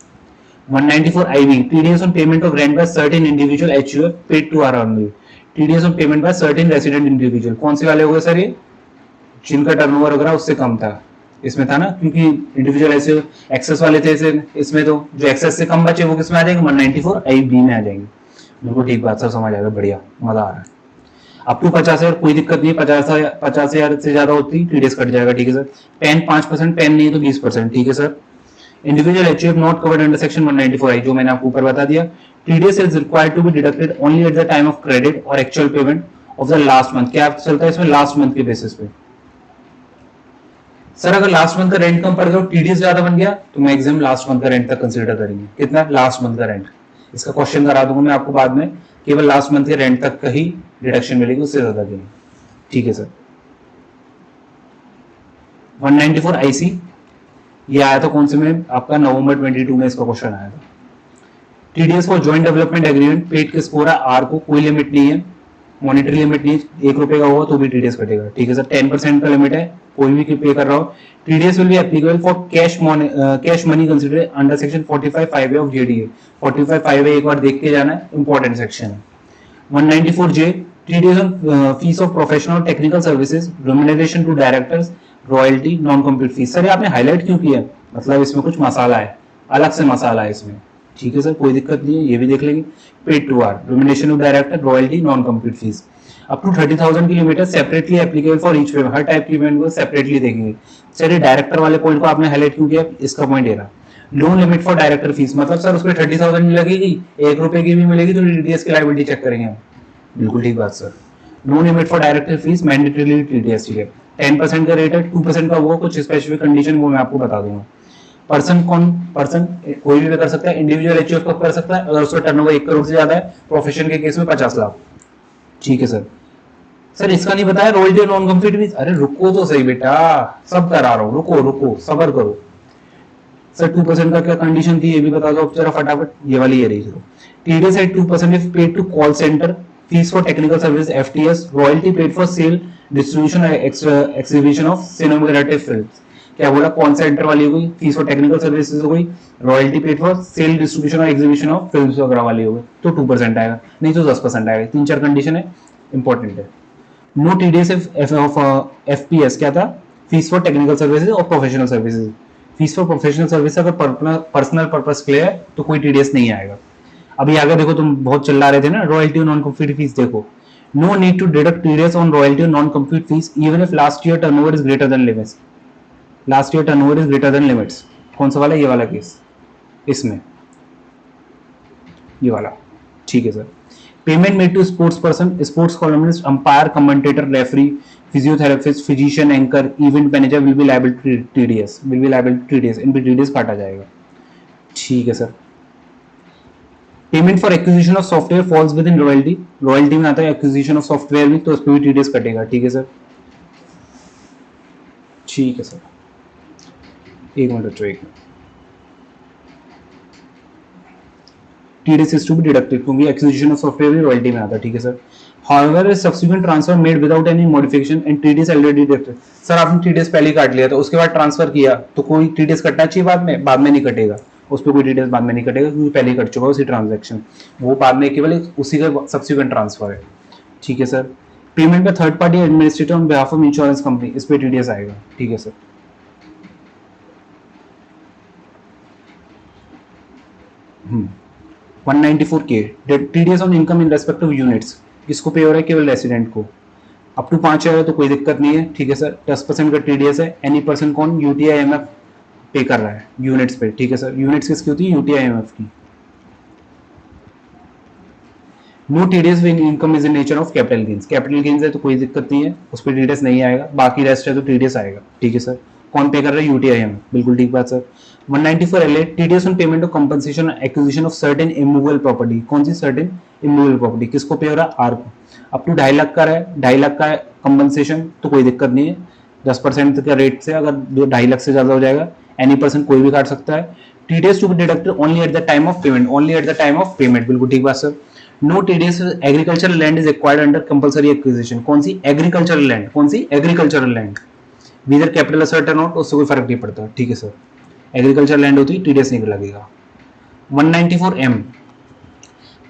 194 IB, TDS on payment of rent by certain individual HUF paid to R only. TDS on payment by certain resident individual, कौन से वाले हो गए सर ये? जिनका टर्नओवर वगैरह उससे कम था, इसमें था ना, क्योंकि इंडिविजुअल ऐसे एक्सेस वाले थे ऐसे, इसमें तो जो एक्सेस से कम बचे वो किसमें आ जाएंगे? 194 IB में आ जाएंगे। बिल्कुल ठीक बात सर, समझ आ गया, बढ़िया, मजा आ रहा है। अप टू 50,000 कोई दिक्कत नहीं है, 50,000 से ज्यादा होती टीडीएस कट जाएगा, ठीक है सर। पेन 5%, पेन नहीं तो 20%, ठीक है sir. Individual HUF not covered under section 194I, जो मैंने आपको ऊपर बता दिया। TDS is required to be deducted only at the time of credit और actual payment of the last month. क्या चलता है इसमें? लास्ट मंथ के बेसिस पे। सर अगर लास्ट मंथ का रेंट कम पड़ गया और टीडीएस ज्यादा बन गया तो मैक्सिमम लास्ट मंथ का रेंट तक कंसीडर करेंगे। कितना? लास्ट मंथ का रेंट। इसका क्वेश्चन करा दूंगा मैं आपको बाद में, केवल लास्ट मंथ के रेंट तक का ही डिडक्शन मिलेगी, उससे ज्यादा नहीं, ठीक है सर। 194 IC ये आया था कौन से में? आपका नवंबर 22 में इसका क्वेश्चन आया था। TDS for joint development agreement paid किस पूरा आर को, कोई लिमिट नहीं है, मॉनिटरी लिमिट नहीं, 1 रुपए का होगा तो भी टीडीएस कटेगा, ठीक है सर। 10% का लिमिट है, कोई भी पे कर रहा हो। TDS will be applicable for cash money consider under section 45(5)(a) of JDA. 45(5)(a) एक बार देख के जाना है, इंपॉर्टेंट सेक्शन है। 194J, TDS on fees of professional technical services, remuneration to directors, royalty, non compete fees. Sir आपने highlight क्यों किया? मतलब इसमें कुछ मसाला है, अलग से मसाला है इसमें, ठीक है सर, कोई दिक्कत नहीं है, ये भी देख लेंगे। Paid to R, remuneration of director, royalty, non compete fees. Up to 30,000 की लिमिट है, separately applicable for each payment, हर टाइप की पेमेंट को सेपरेटली देखेंगे। सर ये डायरेक्टर वाले पॉइंट को आपने हाईलाइट क्यों किया? इसका पॉइंट ये रहा, no limit for director fees, मतलब सर उसमें 30,000 नहीं लगेगी, 1 रुपए की भी मिलेगी तो टीडीएस की लायबिलिटी चेक करेंगे हम। बिल्कुल ठीक बात sir. No limit for director fees, mandatory TDS, ठीक है। 10% का रेट है, 2% का होगा, कुछ स्पेसिफिक कंडीशन वो मैं आपको बता दूंगा। पर्सन कौन? पर्सन कोई भी कर सकता है, इंडिविजुअल एचयूएफ कब कर सकता है? अगर उसका टर्नओवर 1 करोड़ से ज्यादा है, प्रोफेशन के केस में 50 लाख, ठीक है सर। सर इसका नहीं बताया रॉयल्टी और नॉन कम्प्लीट फीस। अरे रुको तो सही बेटा, सब करा रहा हूँ, रुको रुको सबर करो। सर 2% का क्या कंडीशन थी ये भी बता दो जरा फटाफट, ये वाली ये रही। चलो, TDS at 2% if paid to call centre, fees for technical service FTS, royalty paid for sale, distribution, exhibition of cinematographic films. क्या बोला? कॉल सेंटर वाली हो गई, फीस फॉर टेक्निकल सर्विसेज हो गई, royalty paid for sale, distribution और exhibition of films वगैरह वाली हो गई, तो 2% आएगा, नहीं तो 10% आएगा। 3-4 कंडीशन है, इंपॉर्टेंट है। नो टीडीएस ऑफ एफपीएस क्या था? फीस फॉर टेक्निकल सर्विसेज और professional services. Fees for professional service अगर पर्सनल पर्पस के लिए है तो कोई टीडीएस नहीं आएगा। अभी आगे देखो, तुम बहुत चिल्ला रहे थे ना, रॉयल्टी और नॉन कंप्लीट फीस देखो। No need to deduct TDS on royalty और non complete fees even if last year turnover is greater than limits. Last year turnover is greater than limits, कौन सा वाला? ये वाला केस, इसमें ये वाला, ठीक है sir. Payment made to sports person, sports columnist, umpire, commentator, referee, physiotherapist, physician, anchor, event manager will be liable to TDS, will be liable to TDS, इन पे टीडीएस काटा जाएगा, ठीक है sir. Payment for acquisition of software falls within royalty, royalty में आता है acquisition of software भी, तो उस पर भी टीडीएस कटेगा, ठीक है सर। ठीक है सर, एक मिनट बच्चों, एक minute. TDS is to be deducted क्योंकि एक्विजिशन ऑफ सॉफ्टवेयर भी रॉयल्टी में आता है, ठीक है sir. However, a subsequent transfer made without any modification and TDS already deducted. Sir आपने TDS पहले काट लिया तो उसके बाद ट्रांसफर किया तो कोई TDS कटना चाहिए बाद में? बाद में नहीं कटेगा, उस पर कोई TDS बाद में नहीं कटेगा क्योंकि पहले ही कट चुका है उसी ट्रांजेक्शन, वो बाद में केवल उसी का सब्सिक्वेंट ट्रांसफर है, ठीक है सर। पेमेंट पे third party administrator on behalf of insurance company, इस पर TDS आएगा, ठीक है sir. 194K, TDS on income in respect of units, किसको पे हो रहा है? केवल रेसिडेंट को। अप टू 5 है तो कोई दिक्कत नहीं है, ठीक है सर। 10% का टीडीएस है, एनी पर्सन कौन? यूटीआईएमएफ पे कर रहा है यूनिट्स पे, ठीक है सर। यूनिट्स किसकी होती है? यूटीआईएमएफ की। No TDS when income is in nature of capital gains, capital gains है तो कोई दिक्कत नहीं है, उस पर टीडीएस नहीं आएगा, बाकी रेस्ट है तो टीडीएस आएगा, ठीक है सर। कौन पे कर रहा है? यूटीआईएमएफ, बिल्कुल ठीक बात sir. 194 LA TDS on payment of compensation acquisition of certain immovable property. कौन सी सर्टेन इमूवेबल प्रॉपर्टी? किसको पे हो रहा है? आर को। अप टू 2.5 लाख का है, 2.5 लाख का कंपनसेशन तो कोई दिक्कत नहीं है, 10% के रेट से। अगर 2.5 लाख से ज्यादा हो जाएगा एनी पर्सन कोई भी काट सकता है। TDS to be deducted only at the time of payment, only at the time of payment, बिल्कुल ठीक बात sir. No TDS agricultural land is acquired under compulsory acquisition. कौन सी एग्रीकल्चरल लैंड? कौन सी agricultural land? Whether capital asset not, उससे कोई फर्क नहीं पड़ता, ठीक है सर। एग्रीकल्चर लैंड होती है, टीडीएस नहीं लगेगा। 194M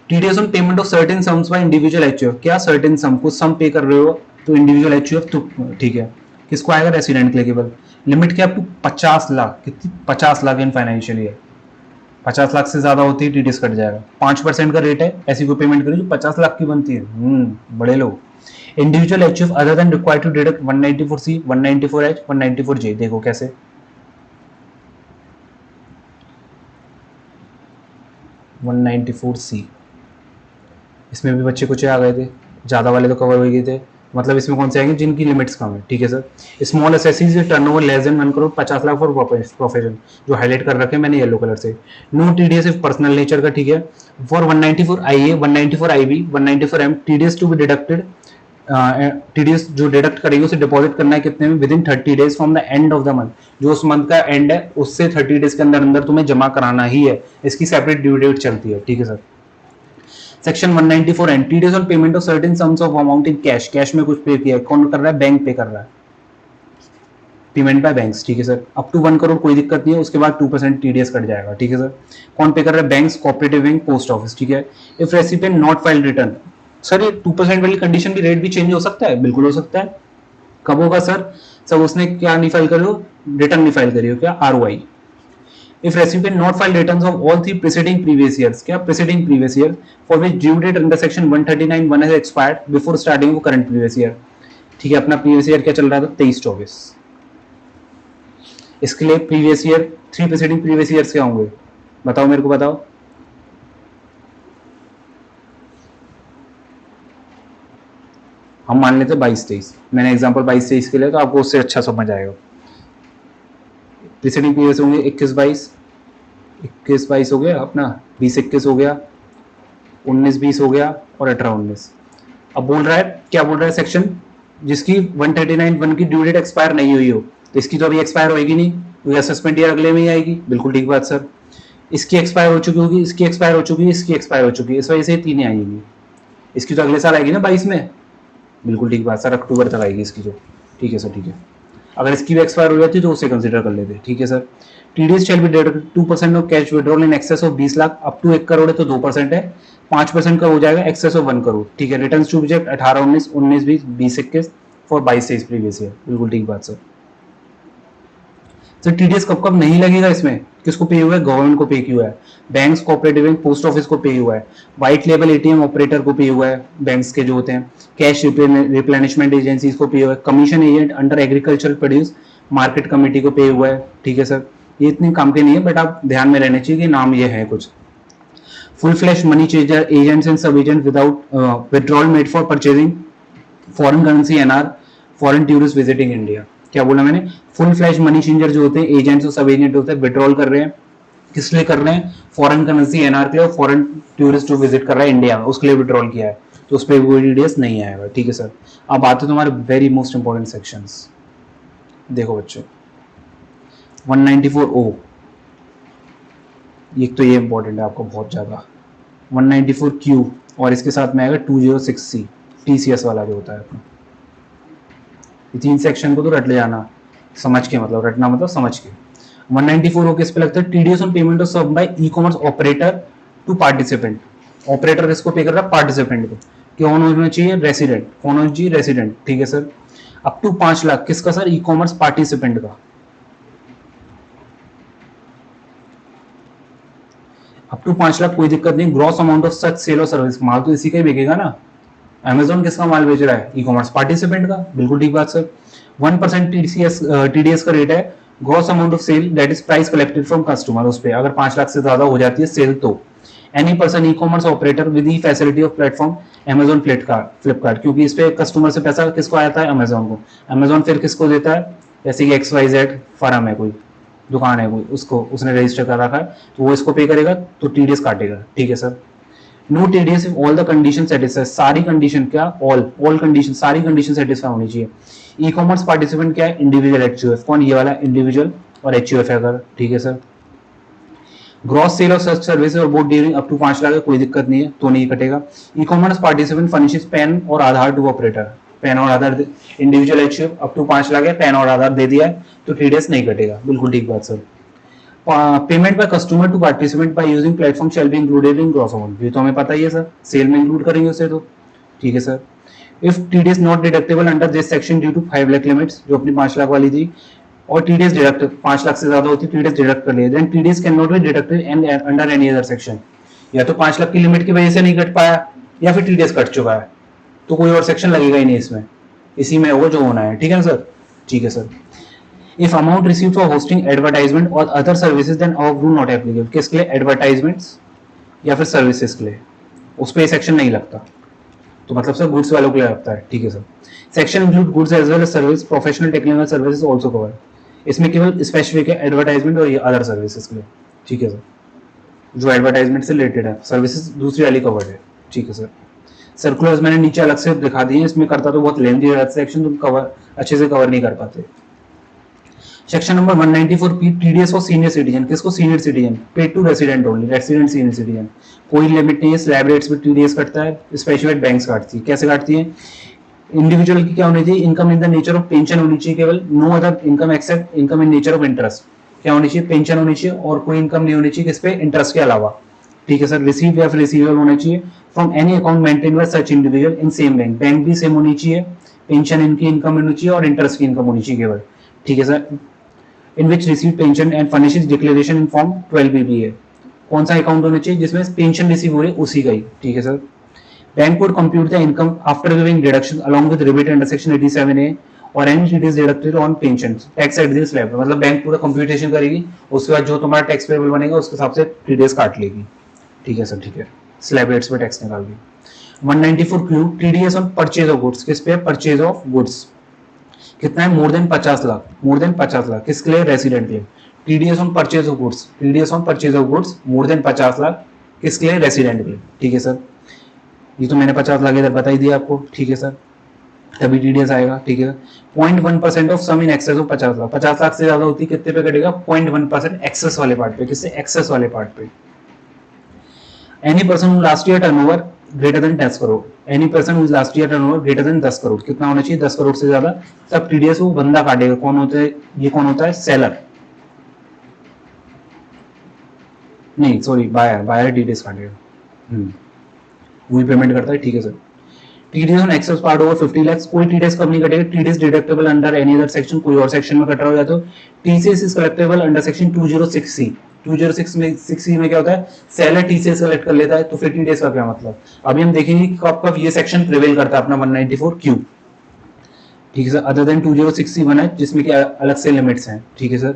TDS on payment of certain sums by individual HUF. क्या सर्टेन सम, कुछ सम पे कर रहे हो तो इंडिविजुअल एचयूएफ तो ठीक है, किसको आएगा? रेसिडेंट के लिए केवल। लिमिट क्या? Up to 50 lakh. कितनी? 50 lakh in financial year. 50 lakh से ज्यादा होती है टीडीएस कट जाएगा। 5% का रेट है, ऐसी कोई पेमेंट करिए जो 50 लाख की बनती है। बड़े लोग। Individual HUF other than required to deduct 194C, 194H, 194J। देखो कैसे, 194C, इसमें भी बच्चे कुछ आ गए थे, ज़्यादा वाले तो कवर हो गए थे। मतलब इसमें कौन से आएंगे? जिनकी लिमिट्स कम है, ठीक है sir. Small assessees turnover less than 1 crore, 50 lakh for profession, जो हाईलाइट कर रखे हैं मैंने येलो कलर से। No TDS if personal nature का, ठीक है। For 194 IA, 194 IB, 194M TDS to be deducted, TDS जो डिडक्ट करेगी उसे डिपॉजिट करना है कितने में? Within 30 days from the end of the month. जो उस मंथ का एंड है उससे 30 डेज के अंदर अंदर तुम्हें जमा कराना ही है। इसकी सेपरेट ड्यू डेट चलती है, ठीक है sir. Section 194 and TDS on payment of certain sums of amount in cash. Cash में कुछ पे किया है, कौन कर रहा है? बैंक पे कर रहा है, पेमेंट बाय बैंक्स, ठीक है सर। अप टू 1 करोड़ कोई दिक्कत नहीं है, उसके बाद 2% टीडीएस कट जाएगा, ठीक है सर। कौन पे कर रहा है? Banks, cooperative bank, post office, ठीक है। If recipient not file return, sir ये 2% वाली कंडीशन भी रेट भी चेंज हो सकता है, बिल्कुल हो सकता है। कब होगा सर? सब उसने क्या नहीं फाइल करी हो? रिटर्न नहीं फाइल करी हो, क्या? ROI। If recipient not filed returns of all 3 preceding previous years, क्या preceding previous year for which due date under section 139(1) has expired before starting of current previous year, ठीक है। अपना previous year क्या चल रहा था? 23-24। इसके लिए previous year 3 preceding previous years क्या होंगे? बताओ मेरे को, बताओ। हम मान लेते 22-23, मैंने एग्जांपल 22-23 के लिए, तो आपको उससे अच्छा समझ आएगा। प्रीसीडिंग पीरियड्स होंगे 21-22, 21-22 हो गया अपना, 20-21 हो गया, 19-20 हो गया, और 18-19। अब बोल रहा है, क्या बोल रहा है? सेक्शन जिसकी 139(1) की ड्यू डेट एक्सपायर नहीं हुई हो, तो इसकी तो अभी एक्सपायर होगी नहीं, तो असेसमेंट ईयर अगले में ही आएगी, बिल्कुल ठीक बात सर। इसकी एक्सपायर हो चुकी होगी, इसकी एक्सपायर हो चुकी है, इसकी एक्सपायर हो चुकी है, इस वजह से तीन आएगी। इसकी तो अगले साल आएगी ना 22 में, बिल्कुल ठीक बात सर, अक्टूबर तक आएगी इसकी जो, ठीक है सर, ठीक है। अगर इसकी भी एक्सपायर हो जाती तो उसे कंसिडर कर लेते, ठीक है sir. TDS shall be deducted 2% of cash withdrawal in excess of 20 lakh, up to 1 crore है तो 2% है, 5% का हो जाएगा एक्सेस ऑफ 1 करोड़, ठीक है। Return to reject 18-19, 19-20, 20-21 for 22-23 previous year, बिल्कुल ठीक बात सर। सर टीडीएस कब कब नहीं लगेगा इसमें? किसको पे हुआ है? गवर्नमेंट को पे किया है, banks, cooperative bank, post office को पे हुआ है, व्हाइट लेबल एटीएम ऑपरेटर को पे हुआ है, बैंक्स के जो होते हैं, कैश रिप्लेनिशमेंट एजेंसीज को पे हुआ है, commission agent under agriculture produce market committee को पे हुआ है, ठीक है सर। ये इतने काम के नहीं है, बट आप ध्यान में रहने चाहिए कि नाम ये है कुछ। Full fledged money changer agents and sub agent without withdrawal made for purchasing foreign currency NR foreign tourist visiting India. क्या बोला मैंने? फुल फ्लैश मनी चेंजर जो होते हैं, एजेंट्स और सब एजेंट होते हैं, विड्रॉल कर रहे हैं, किस लिए कर रहे हैं? फॉरेन करेंसी एनआर के लिए, और फॉरेन टूरिस्ट जो विजिट कर रहा है इंडिया में उसके लिए विड्रॉल किया है, तो उस पर कोई टीडीएस नहीं आएगा, ठीक है सर। अब आते तुम्हारे वेरी मोस्ट इंपॉर्टेंट सेक्शंस, देखो बच्चों 194O, एक तो ये इंपॉर्टेंट है आपको बहुत ज्यादा, 194Q, और इसके साथ में आएगा 206C टीसीएस वाला जो होता है अपना। ये 3 सेक्शन को तो रट ले जाना, समझ के, मतलब रटना मतलब समझ के। 194 किस पे लगता है? TDS on payment of sum by e commerce operator to participant. Operator किसको पे कर रहा है? पार्टिसिपेंट को। कौन होना चाहिए? रेसिडेंट। कौन होना चाहिए? रेसिडेंट, ठीक है सर। अप टू 5 लाख किसका सर? ई कॉमर्स पार्टिसिपेंट का। अप टू 5 लाख कोई दिक्कत नहीं। Gross amount of such sale और सर्विस, माल तो इसी का ही बिकेगा ना। अमेजोन किसका माल बेच रहा है? ई कॉमर्स पार्टिसिपेंट का, बिल्कुल ठीक बात सर। 1% टीडीएस का रेट है। Gross amount of sale that is price collected from customer, उस पे अगर 5 लाख से ज्यादा हो जाती है सेल तो। Any person E commerce operator with the facility of platform Amazon, Flipkart, क्योंकि इस पे कस्टमर से पैसा किसको आता है? अमेजोन को। अमेजोन फिर किसको देता है? जैसे कि XYZ फर्म है कोई, दुकान है कोई, उसको उसने रजिस्टर कर रखा है, तो वो इसको पे करेगा तो टीडीएस काटेगा, ठीक है sir. No TDS if all the condition satisfy, सारी कंडीशन क्या, ऑल कंडीशन, सारी कंडीशन सेटिस्फाई होनी चाहिए। ई कॉमर्स पार्टिसिपेंट क्या है, इंडिविजुअल एचयूएफ, कौन, ये वाला इंडिविजुअल और एचयूएफ है अगर, ठीक है sir. Gross sale of such service और both during up to 5 lakh है, कोई दिक्कत नहीं है, तो नहीं कटेगा। E commerce participant furnishes PAN और आधार टू ऑपरेटर, पेन और Aadhaar, individual HUF up to 5 lakh है, पेन और आधार दे दिया है, तो टीडीएस नहीं कटेगा, बिल्कुल ठीक बात sir. Payment by customer to participant by using platform shall be included in gross amount, ये तो हमें पता ही है सर, सेल में इंक्लूड करेंगे उसे तो, ठीक है sir. If TDS not deductible under this section due to 5 lakh limits, जो अपनी 5 लाख वाली थी, और टीडीएस डिडक्ट 5 लाख से ज्यादा होती, टीडीएस डिडक्ट कर लिया, then TDS can not be deducted and under any other section, या तो 5 लाख की लिमिट की वजह से नहीं कट पाया, या फिर टीडीएस कट चुका है, तो कोई और सेक्शन लगेगा ही नहीं इसमें, इसी में होगा जो होना है, ठीक है ना सर, ठीक है sir. If amount received for hosting advertisement और other services then above rule not applicable, किसके लिए, एडवर्टाइजमेंट्स या फिर सर्विसेज के लिए, उस पर सेक्शन नहीं लगता, तो मतलब सर गुड्स वालों के लिए लगता है, ठीक है sir. Section include goods as well as service, professional technical services also cover, इसमें केवल स्पेसिफिक है एडवर्टाइजमेंट और ये अदर सर्विसेज के लिए, ठीक है सर, जो एडवर्टाइजमेंट से रिलेटेड है, सर्विसेज दूसरी वाली कवर्ड है, ठीक है सर। सर्कुलर्स मैंने नीचे अलग से दिखा दिए हैं, इसमें करता तो बहुत लेंथी है सेक्शन, तुम कवर अच्छे से कवर नहीं कर पाते। Section number 194 P, TDS for senior citizen, किसको, senior citizen, paid to resident only, resident senior citizen, कोई लिमिट नहीं है, स्लैब रेट्स पे टीडीएस कटता है, स्पेशल रेट बैंक्स काटती है, कैसे काटती है, इंडिविजुअल की क्या होनी चाहिए, income in the nature of pension होनी चाहिए केवल, no other income except income in nature of interest, क्या होनी चाहिए, पेंशन होनी चाहिए, और कोई इनकम नहीं होनी चाहिए किस पे, इंटरेस्ट के अलावा, ठीक है सर। रिसीव या फिर रिसीवेबल होना चाहिए from any account maintain by such individual in same bank, bank भी सेम होनी चाहिए, पेंशन इनकी इनकम होनी चाहिए और इंटरेस्ट की इनकम होनी चाहिए केवल, ठीक है sir. In which receive pension and furnishes declaration in form 12 BBA, कौन सा अकाउंट होना चाहिए जिसमें पेंशन रिसीव हो रही है उसी का ही, ठीक है sir. Bank would compute the income after giving deduction along with rebate under section 87A और any TDS deducted on pension tax at this slab, मतलब बैंक पूरा कंप्यूटेशन करेगी, उसके बाद जो तुम्हारा टैक्स पेबल बनेगा उसके हिसाब से टीडीएस काट लेगी, ठीक है सर, ठीक है, स्लैब रेट्स पे टैक्स निकाल दी। 194 Q, TDS on purchase of goods, किस पे, परचेज ऑफ गुड्स, कितना है, more than 50 lakh, more than 50 lakh, किसके लिए, रेसिडेंट के लिए, TDS on purchase of goods, TDS on purchase of goods more than 50 lakh, किसके लिए, रेसिडेंट के लिए, ठीक है सर। ये तो मैंने 50 लाख इधर बता ही दिया आपको, ठीक है सर, तभी टीडीएस आएगा, ठीक है। 0.1% of sum in excess of 50 lakh, 50 lakh से ज्यादा होती है कितने पे कटेगा, 0.1% एक्सेस वाले पार्ट पे, किससे, एक्सेस वाले पार्ट पे। Any person last year turnover greater than 10 crore, any person whose last year turnover greater than 10 crore, कितना होना चाहिए, 10 करोड़ से ज्यादा, तब टीडीएस वो बंदा काटेगा, कौन होता है, ये कौन होता है, सेलर, नहीं सॉरी, बायर, बायर टीडीएस काटेगा, वही पेमेंट करता है, ठीक है sir. TDS on excess part over 50 lakh, कोई टीडीएस कब नहीं कटेगा, TDS deductible under any other section, कोई और सेक्शन में कट रहा हो जाए तो, TCS is collectible under section 206C, 206 में क्या होता है, सेलर टीसीएस कलेक्ट कर लेता है, तो फिर टीडीएस का क्या मतलब, अभी हम देखेंगे कि कब कब ये सेक्शन प्रिवेल करता है अपना 194 क्यू, ठीक है सर, अदर देन 206C1H जिसमें कि अलग से लिमिट्स हैं, ठीक है sir.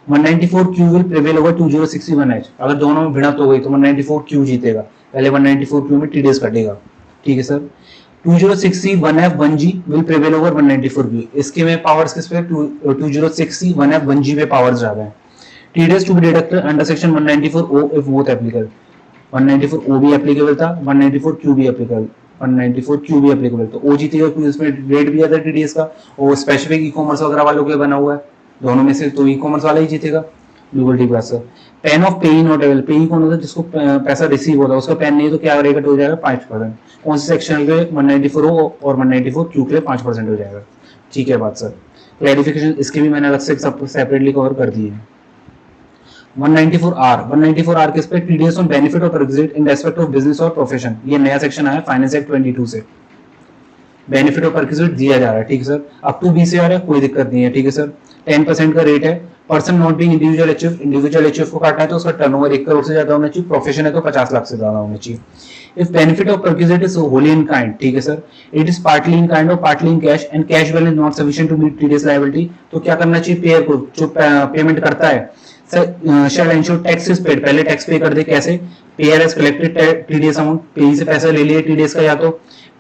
194 Q will prevail over 206C1H, अगर दोनों में भिड़ंत हो गई तो 194 क्यू जीतेगा, पहले 194 क्यू में टीडीएस कटेगा, ठीक है sir. 206C1F1G will prevail over 194 Q, इसके में पावर्स किस पे, 206C1F1G पे पावर्स ज्यादा है। TDS to be deducted under section 194O if both applicable, 194O भी एप्लीकेबल था, 194Q भी एप्लीकेबल, 194Q भी एप्लीकेबल, तो O जीतेगा क्योंकि उसमें रेट भी आता है टीडीएस का, और स्पेसिफिक ई कॉमर्स वगैरह वालों के बना हुआ है, दोनों में से तो ई कॉमर्स वाला ही जीतेगा, बिल्कुल ठीक बात सर। पेन ऑफ पेई नॉट अवेलेबल, पेई कौन होता है, जिसको पैसा रिसीव होता है, उसका पेन नहीं तो क्या रेट हो जाएगा, 5%, कौन से सेक्शन के, 194O और 194Q के लिए 5% हो जाएगा, ठीक है बात सर। क्लैरिफिकेशन इसके भी मैंने अलग से सब सेपरेटली कवर कर दिए हैं। 194R किस पे, TDS on benefit of requisite in respect of business और प्रोफेशन, ये नया सेक्शन आया फाइनेंस एक्ट 22 से, बेनिफिट ऑफ रिक्विजिट दिया जा रहा है, ठीक है सर, अप टू 20 हजार है, कोई दिक्कत नहीं है, ठीक है सर। 10% का रेट है, person not being individual HUF, individual HUF को काटना है तो उसका टर्नओवर 1 करोड़ से ज्यादा होना चाहिए, प्रोफेशन है तो 50 लाख से ज्यादा होना चाहिए। If benefit of perquisite is wholly in kind, ठीक है sir, it is partly in kind और partly in cash and cash balance not sufficient to meet TDS liability, तो क्या करना चाहिए, पेयर को, जो पेमेंट करता है शैल एंश्योर टैक्स इज पेड, पहले टैक्स पे कर दे, कैसे, pair has collected TDS amount, पेई से पैसा ले लिया टीडीएस का, या तो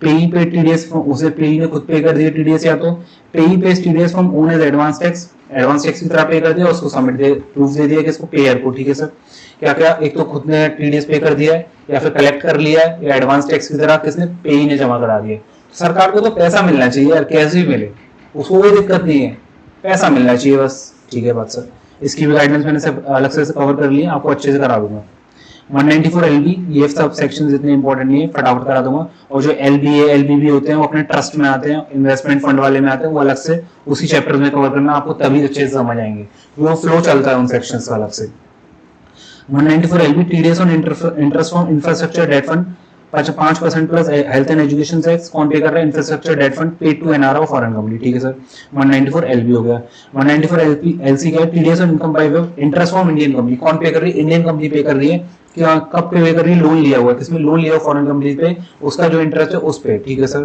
पेई पे टीडीएस, उसे पेई ने खुद पे कर दिया टीडीएस, या तो payee pay TDS from own as advance tax, advance tax की तरह पे कर दिया, उसको सबमिट दे प्रूफ दे दिया किसको, पेयर को, ठीक है सर। क्या क्या, एक तो खुद ने टीडीएस पे कर दिया है या फिर कलेक्ट कर लिया है, या एडवांस टैक्स की तरह किसने, पेई ने जमा करा दिया। सरकार को तो पैसा मिलना चाहिए यार, कैसे भी मिले उसको कोई दिक्कत नहीं है, पैसा मिलना चाहिए बस, ठीक है बात सर। इसकी भी गाइडेंस मैंने सब अलग से कवर कर ली है, आपको अच्छे से करा दूंगा। 194 LB, ये सब सेक्शन इतने इंपॉर्टेंट नहीं है, फटाफट करा दूंगा। और जो LBA LBB होते हैं वो अपने ट्रस्ट में आते हैं, इन्वेस्टमेंट फंड वाले में आते हैं, वो अलग से उसी चैप्टर में कवर करना, आपको तभी अच्छे से समझ आएंगे, वो फ्लो चलता है उन सेक्शंस का अलग से। 194 LB, TDS on interest on infrastructure debt fund 5% plus health and education tax कौन पे कर रहा है, infrastructure debt fund paid to NR or foreign company, ठीक है सर। 194 LB हो गया। 194 LC क्या है, TDS on income by way interest from Indian company, कौन पे कर रही है, इंडियन कंपनी पे कर रही है। क्या कब पे कर रही है, लोन लिया हुआ है, किसमें लोन लिया हुआ, फॉरेन कंपनी पे, उसका जो इंटरेस्ट है उस पे, ठीक है sir.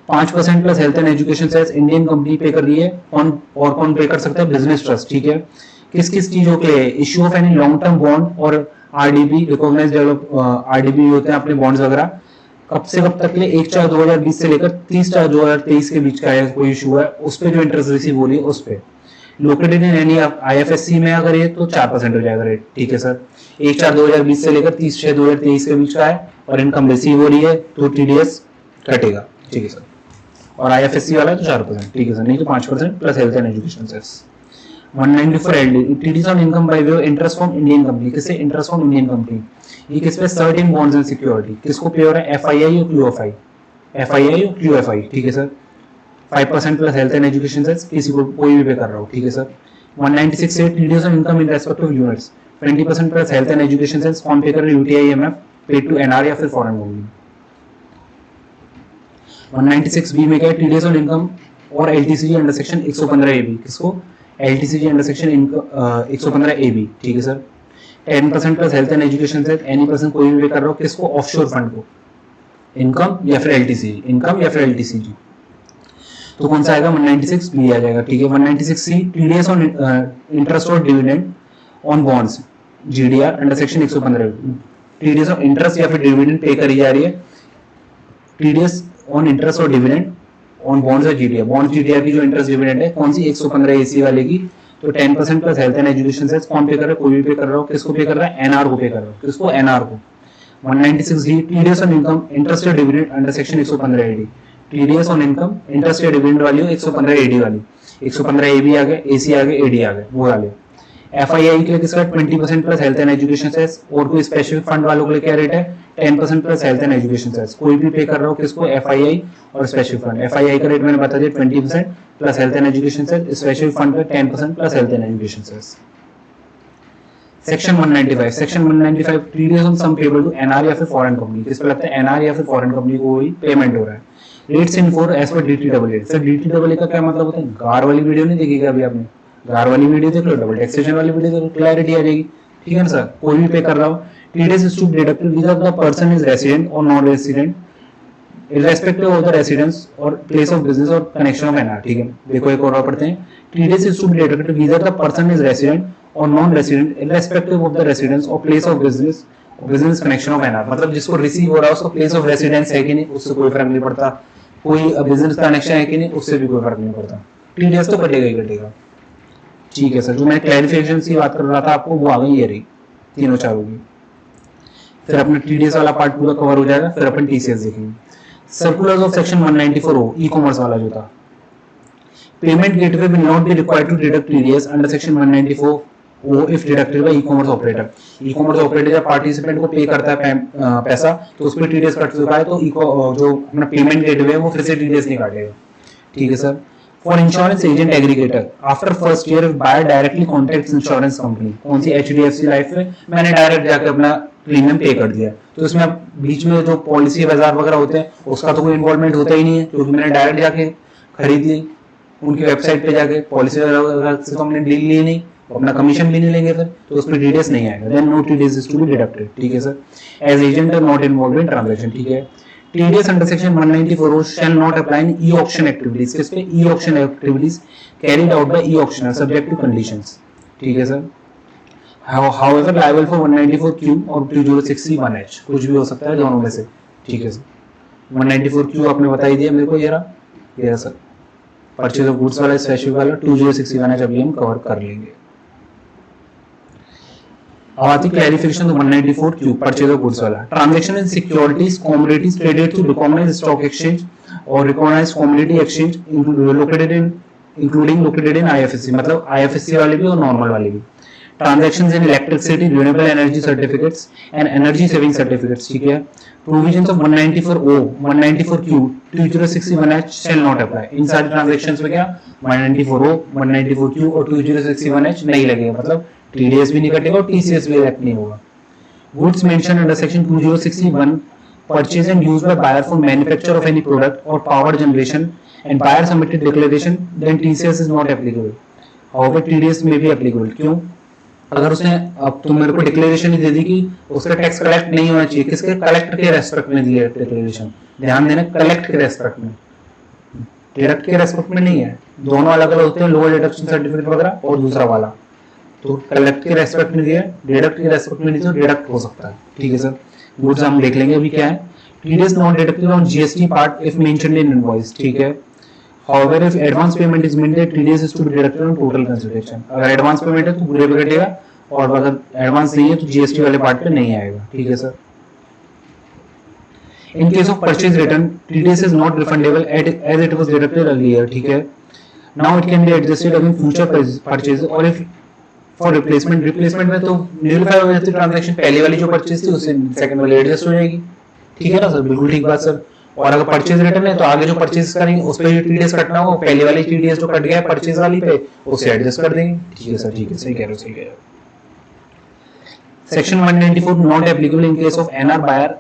5% plus health and education tax Indian company पे कर रही है, कौन पे कर सकता है, बिजनेस ट्रस्ट, ठीक है। किस किस चीजों के लिए, issue of any long term bond और आरडीबी, रिकॉग्नाइज डेवलप आरडीबी होते हैं अपने बॉन्ड्स वगैरह, कब से कब तक के लिए, 1/4/2020 से लेकर 30/4/2023 के बीच का है कोई इशू है, उस पे जो इंटरेस्ट रिसीव हो रही है उस पे। लोकेटेड इन एनी आईएफएससी में अगर ये तो 4% हो जाएगा रेट, ठीक है सर। 1/4/2020 से लेकर 30/6/2023 के बीच का है और इनकम रिसीव हो रही है तो टीडीएस कटेगा, ठीक है सर। और आईएफएससी वाला है तो 4%, ठीक है सर, नहीं तो 5% plus health and education cess. 194 LD, TDS on income by way of interest from Indian company, किससे, इंटरेस्ट फ्रॉम इंडियन कंपनी, ये किस पे, सर्टेन बॉन्ड्स एंड सिक्योरिटी, किसको पे हो रहा है, एफआईआई और क्यूएफआई, एफआईआई और क्यूएफआई, ठीक है sir. 5% plus health and education cess, किसी को कोई भी पे कर रहा हो, ठीक है सर। 196 से TDS on income in respect of units 20% plus health and education cess, कौन पे कर रहे, यूटीआईएमएफ पेड टू एनआर या फिर फॉरेन कंपनी। 196B में क्या है, टीडीएस ऑन इनकम और एलटीसीजी अंडर सेक्शन 115AB, किसको, एलटीसीजी अंडर सेक्शन 115AB, ठीक है sir. 10% plus health and education से एनी पर्सन कोई भी पे कर रहा हो, किसको, ऑफशोर फंड को, इनकम या फिर एलटीसीजी, इनकम या फिर एलटीसीजी, तो कौन सा आएगा, 196B आ जाएगा, ठीक है। 196C, टीडीएस ऑन इंटरेस्ट और dividend on bonds, GDR under section 115, TDS on interest या फिर डिविडेंड पे करी जा रही है, टीडीएस ऑन इंटरेस्ट और डिविडेंड ऑन बॉन्ड्स और जीडीआर, बॉन्ड जीडीआर की जो इंटरेस्ट डिविडेंड है कौन सी, 115AC वाले की, तो 10% प्लस हेल्थ एंड एजुकेशन से कौन पे कर रहा है, कोई भी पे कर रहा हो, किसको पे कर रहा है, एनआर को पे कर रहा हो, किसको, एनआर को। 196D, TDS on income interest और dividend under section 115AD, TDS on income interest या डिविडेंड वाली हो 115AD वाली, 115AB आ गए, AC आ गए, AD आ गए, वो वाले। एफआईआई के लिए किसका 20% plus health and education cess, और कोई स्पेसिफिक फंड वालों के लिए क्या रेट है, 10% plus health and education cess, कोई भी पे कर रहा हो, किसको, एफआईआई और स्पेसिफिक फंड। एफआईआई का रेट मैंने बता दिया 20% plus health and education cess, specific fund पे 10% plus health and education cess. Section 195, section 195, TDS on sum payable to NR या फिर फॉरेन कंपनी, किस पे लगता है, एनआर या फिर फॉरेन कंपनी को ही पेमेंट हो रहा है। Rates in force as per DTAA, sir DTAA का क्या मतलब होता है, गार वाली वीडियो नहीं देखी क्या अभी आपने, गार वाली वीडियो देख लो, डबल टैक्सेशन वाली वीडियो देख लो, क्लैरिटी आ जाएगी, ठीक है ना सर। कोई भी पे कर रहा हो, TDS is to deducted without the person is resident और non resident irrespective of the residence or place of business or connection of NR, ठीक है। देखो एक और पढ़ते हैं, TDS is to be deducted whether the person is resident or non-resident irrespective of the residence or place of business connection of NR, मतलब जिसको receive हो रहा है उसको प्लेस ऑफ रेसिडेंस है कि नहीं, उससे कोई फर्क नहीं पड़ता, कोई बिजनेस कनेक्शन है कि नहीं, उससे भी कोई फर्क नहीं पड़ता, TDS तो कटेगा ही कटेगा, ठीक है सर। जो मैं क्लैरिफिकेशन की बात कर रहा था आपको वो आ गई, ये रही तीनों चारों की। फिर अपना TDS वाला पार्ट पूरा कवर हो जाएगा, फिर अपन TCS देखेंगे। Circulars of section 194 e commerce वाला जो था, payment gateway will not be required to deduct TDS under section 194 if deducted by e commerce operator. E commerce operator जब पार्टिसिपेंट को पे करता है पैसा तो उस पर टीडीएस कट चुका है, तो जो अपना पेमेंट गेटवे है वो फिर से टीडीएस नहीं काटेगा, ठीक है sir. For insurance agent aggregator after first year buyer directly contact insurance company, कौन सी, HDFC लाइफ में मैंने डायरेक्ट जाकर अपना प्रीमियम पे कर दिया, तो इसमें बीच में जो पॉलिसी बाजार वगैरह होते हैं उसका तो कोई इन्वॉल्वमेंट होता ही नहीं है, क्योंकि मैंने डायरेक्ट जाके खरीद ली, उनकी वेबसाइट पे जाके पॉलिसी वगैरह से तो हमने डील ली नहीं, अपना कमीशन भी नहीं लेंगे फिर, तो उसमें टीडीएस नहीं आएगा, then no TDS is to be deducted, ठीक है sir. As agent are not involved in transaction, ठीक है। TDS under section 194 shall not apply in e-auction activities, किस पे, e-auction activities carried out by e-auctioner subject to conditions, ठीक है sir. However liable for 194Q और 206C1H, कुछ भी हो सकता है दोनों में से, ठीक है सर। 194Q आपने बता ही दिया मेरे को, ये रहा सर। परचेज ऑफ गुड्स वाला स्पेसिफिक वाला 2061 है, अभी हम कवर कर लेंगे। अब आती clarification 194 Q purchase of goods वाला, transaction in securities commodities traded through recognised stock exchange और recognised commodity exchange including located in IFSC, मतलब आईएफएससी वाले भी और नॉर्मल वाले भी। Transactions in electricity, renewable energy certificates and energy saving certificates, ठीक है। Provisions of 194O 194Q 2061H shall not apply. इन सारी ट्रांजैक्शंस में क्या 194O 194Q और 2061H नहीं लगेगा, मतलब टीडीएस भी नहीं कटेगा और टीसीएस भी एक्ट नहीं होगा। Goods mention under section 2061 purchased and used by buyer for manufacture of any product or power generation and buyer submitted declaration, then TCS is not applicable. However, TDS may be applicable. क्यों? अगर उसने अब तुम मेरे को declaration ही दे दी कि उसका tax collect नहीं होना चाहिए, किसके कलेक्ट के रेस्पेक्ट में दिया डिक्लेरेशन, ध्यान देना कलेक्ट के रेस्पेक्ट में, डायरेक्ट के रेस्पेक्ट में नहीं है, दोनों अलग अलग होते हैं, लोअर डिडक्शन सर्टिफिकेट वगैरह और दूसरा वाला। तो कलेक्ट के रेस्पेक्ट में दिया, डिडक्ट के रेस्पेक्ट में नहीं तो डिडक्ट हो सकता है, ठीक है सर। गुड्स हम देख लेंगे अभी क्या है। TDS not deducted on GST part if mentioned in invoice, ठीक है। However, if advance payment is made, TDS is to be deducted on total consideration. अगर एडवांस पेमेंट है तो पूरे पे कटेगा और अगर एडवांस नहीं है तो जीएसटी वाले पार्ट पे नहीं आएगा, ठीक है sir. In case of purchase return, TDS is not refundable as it was deducted earlier, ठीक है। Now it can be adjusted against future purchases और if for replacement में तो न्यूलिफाई हो जाती है ट्रांजैक्शन, पहले वाली जो परचेज थी उससे सेकंड वाली एडजस्ट हो जाएगी, ठीक है ना सर, बिल्कुल ठीक बात सर। और अगर परचेज रिटर्न है तो आगे जो परचेज करेंगे उस पर टीडीएस कटना होगा, पहले वाली टीडीएस जो कट गया है परचेज वाली पे उसे एडजस्ट कर देंगे, ठीक है सर, ठीक है, सही कह रहे हो, सही कह रहे हो। Section 194 not applicable in case of NR buyer,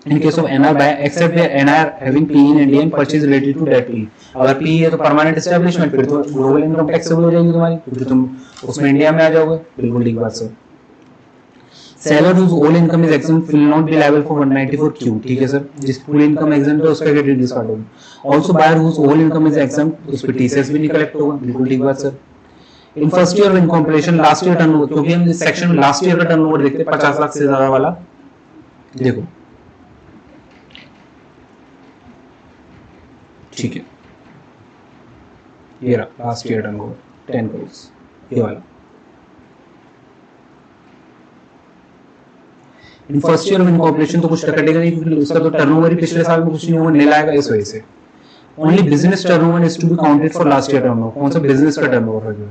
in case of NR buyer except where NR having PE in India and purchase related to that PE। अगर PE है तो परमानेंट एस्टेब्लिशमेंट, फिर तो ग्लोबल इनकम टैक्सेबल हो जाएगी तुम्हारी, क्योंकि तुम उसमें इंडिया में आ जाओगे, बिल्कुल ठीक बात sir. Seller whose all income is exempt will not be liable for 194Q, ठीक है सर, जिस पूरी इनकम एग्जेम्प्ट है उसका क्या टीडीएस काट होगा। Also buyer whose all income is exempt उस पर टीसीएस भी नहीं कलेक्ट होगा, बिल्कुल ठीक बात sir. In first year of incorporation last year turnover, क्योंकि हम इस सेक्शन में लास्ट ईयर का टर्नओवर देखते हैं 50 लाख से ज्यादा वाला, देखो ठीक है, ये रहा लास्ट ईयर टर्नओवर 10 करोड़, ये वाला। In first year of incorporation तो कुछ कटेगा नहीं क्योंकि उसका तो टर्नओवर ही पिछले साल में कुछ नहीं हुआ, नीला आएगा इस वजह से। Only business turnover is to be counted for last year turnover. कौन सा बिजनेस का टर्नओवर है?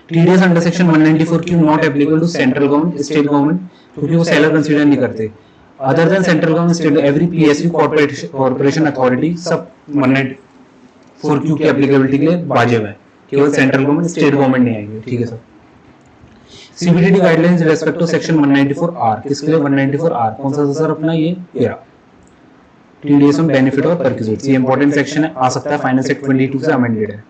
TDS under section 194 Q not applicable to central government, state government, क्योंकि वो सेलर कंसीडर नहीं करते। Other than central government, state, every PSU corporation authority सब 194Q की एप्लीकेबिलिटी के लिए वाजिब है, केवल सेंट्रल गवर्नमेंट, स्टेट गवर्नमेंट नहीं आएगी, ठीक है सर। CBDT guidelines respect to section 194R, किसके लिए 194R, कौन सा सर अपना ये टीडीएस ऑन बेनिफिट और परक्विजिट्स, ये इंपॉर्टेंट सेक्शन है, आ सकता है फाइनेंस एक्ट 22 से अमेंडेड है।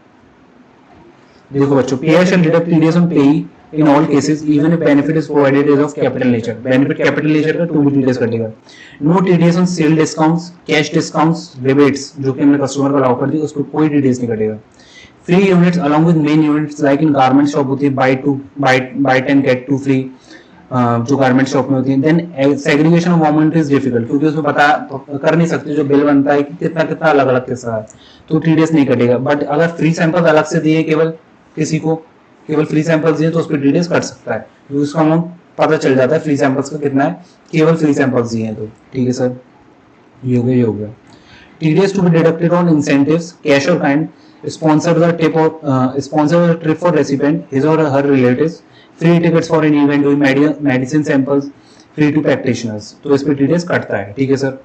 देखो बच्चों, payer shall deduct TDS on payee in all cases even if benefit is provided is of capital nature, benefit capital nature का 2 TDS कटेगा। no TDS on sale discounts, cash discounts, rebates जो कि हमने customer को allow कर दी उस पर कोई TDS नहीं कटेगा। free units along with main units like in garment shop होती है buy 10 get 2 free, जो गारमेंट शॉप में होती है। Then segregation of amount is difficult, क्योंकि उसमें पता कर नहीं सकते जो बिल बनता है कि कितना कितना अलग अलग के साथ, तो टीडीएस नहीं कटेगा। बट अगर फ्री सैंपल अलग से दिए केवल किसी को, केवल फ्री सैंपल्स दिए तो उस पर टीडीएस कट सकता है, क्योंकि उसका अमाउंट पता चल जाता है फ्री सैंपल्स का कितना है, केवल फ्री सैंपल्स दिए हैं तो, ठीक है सर, ये हो गया। TDS to be deducted on incentives, cash और kind, sponsor the trip for recipient, his or her relatives, free tickets for an event, doing medicine samples free to practitioners, तो इस पे टीडीएस कटता है, ठीक है sir.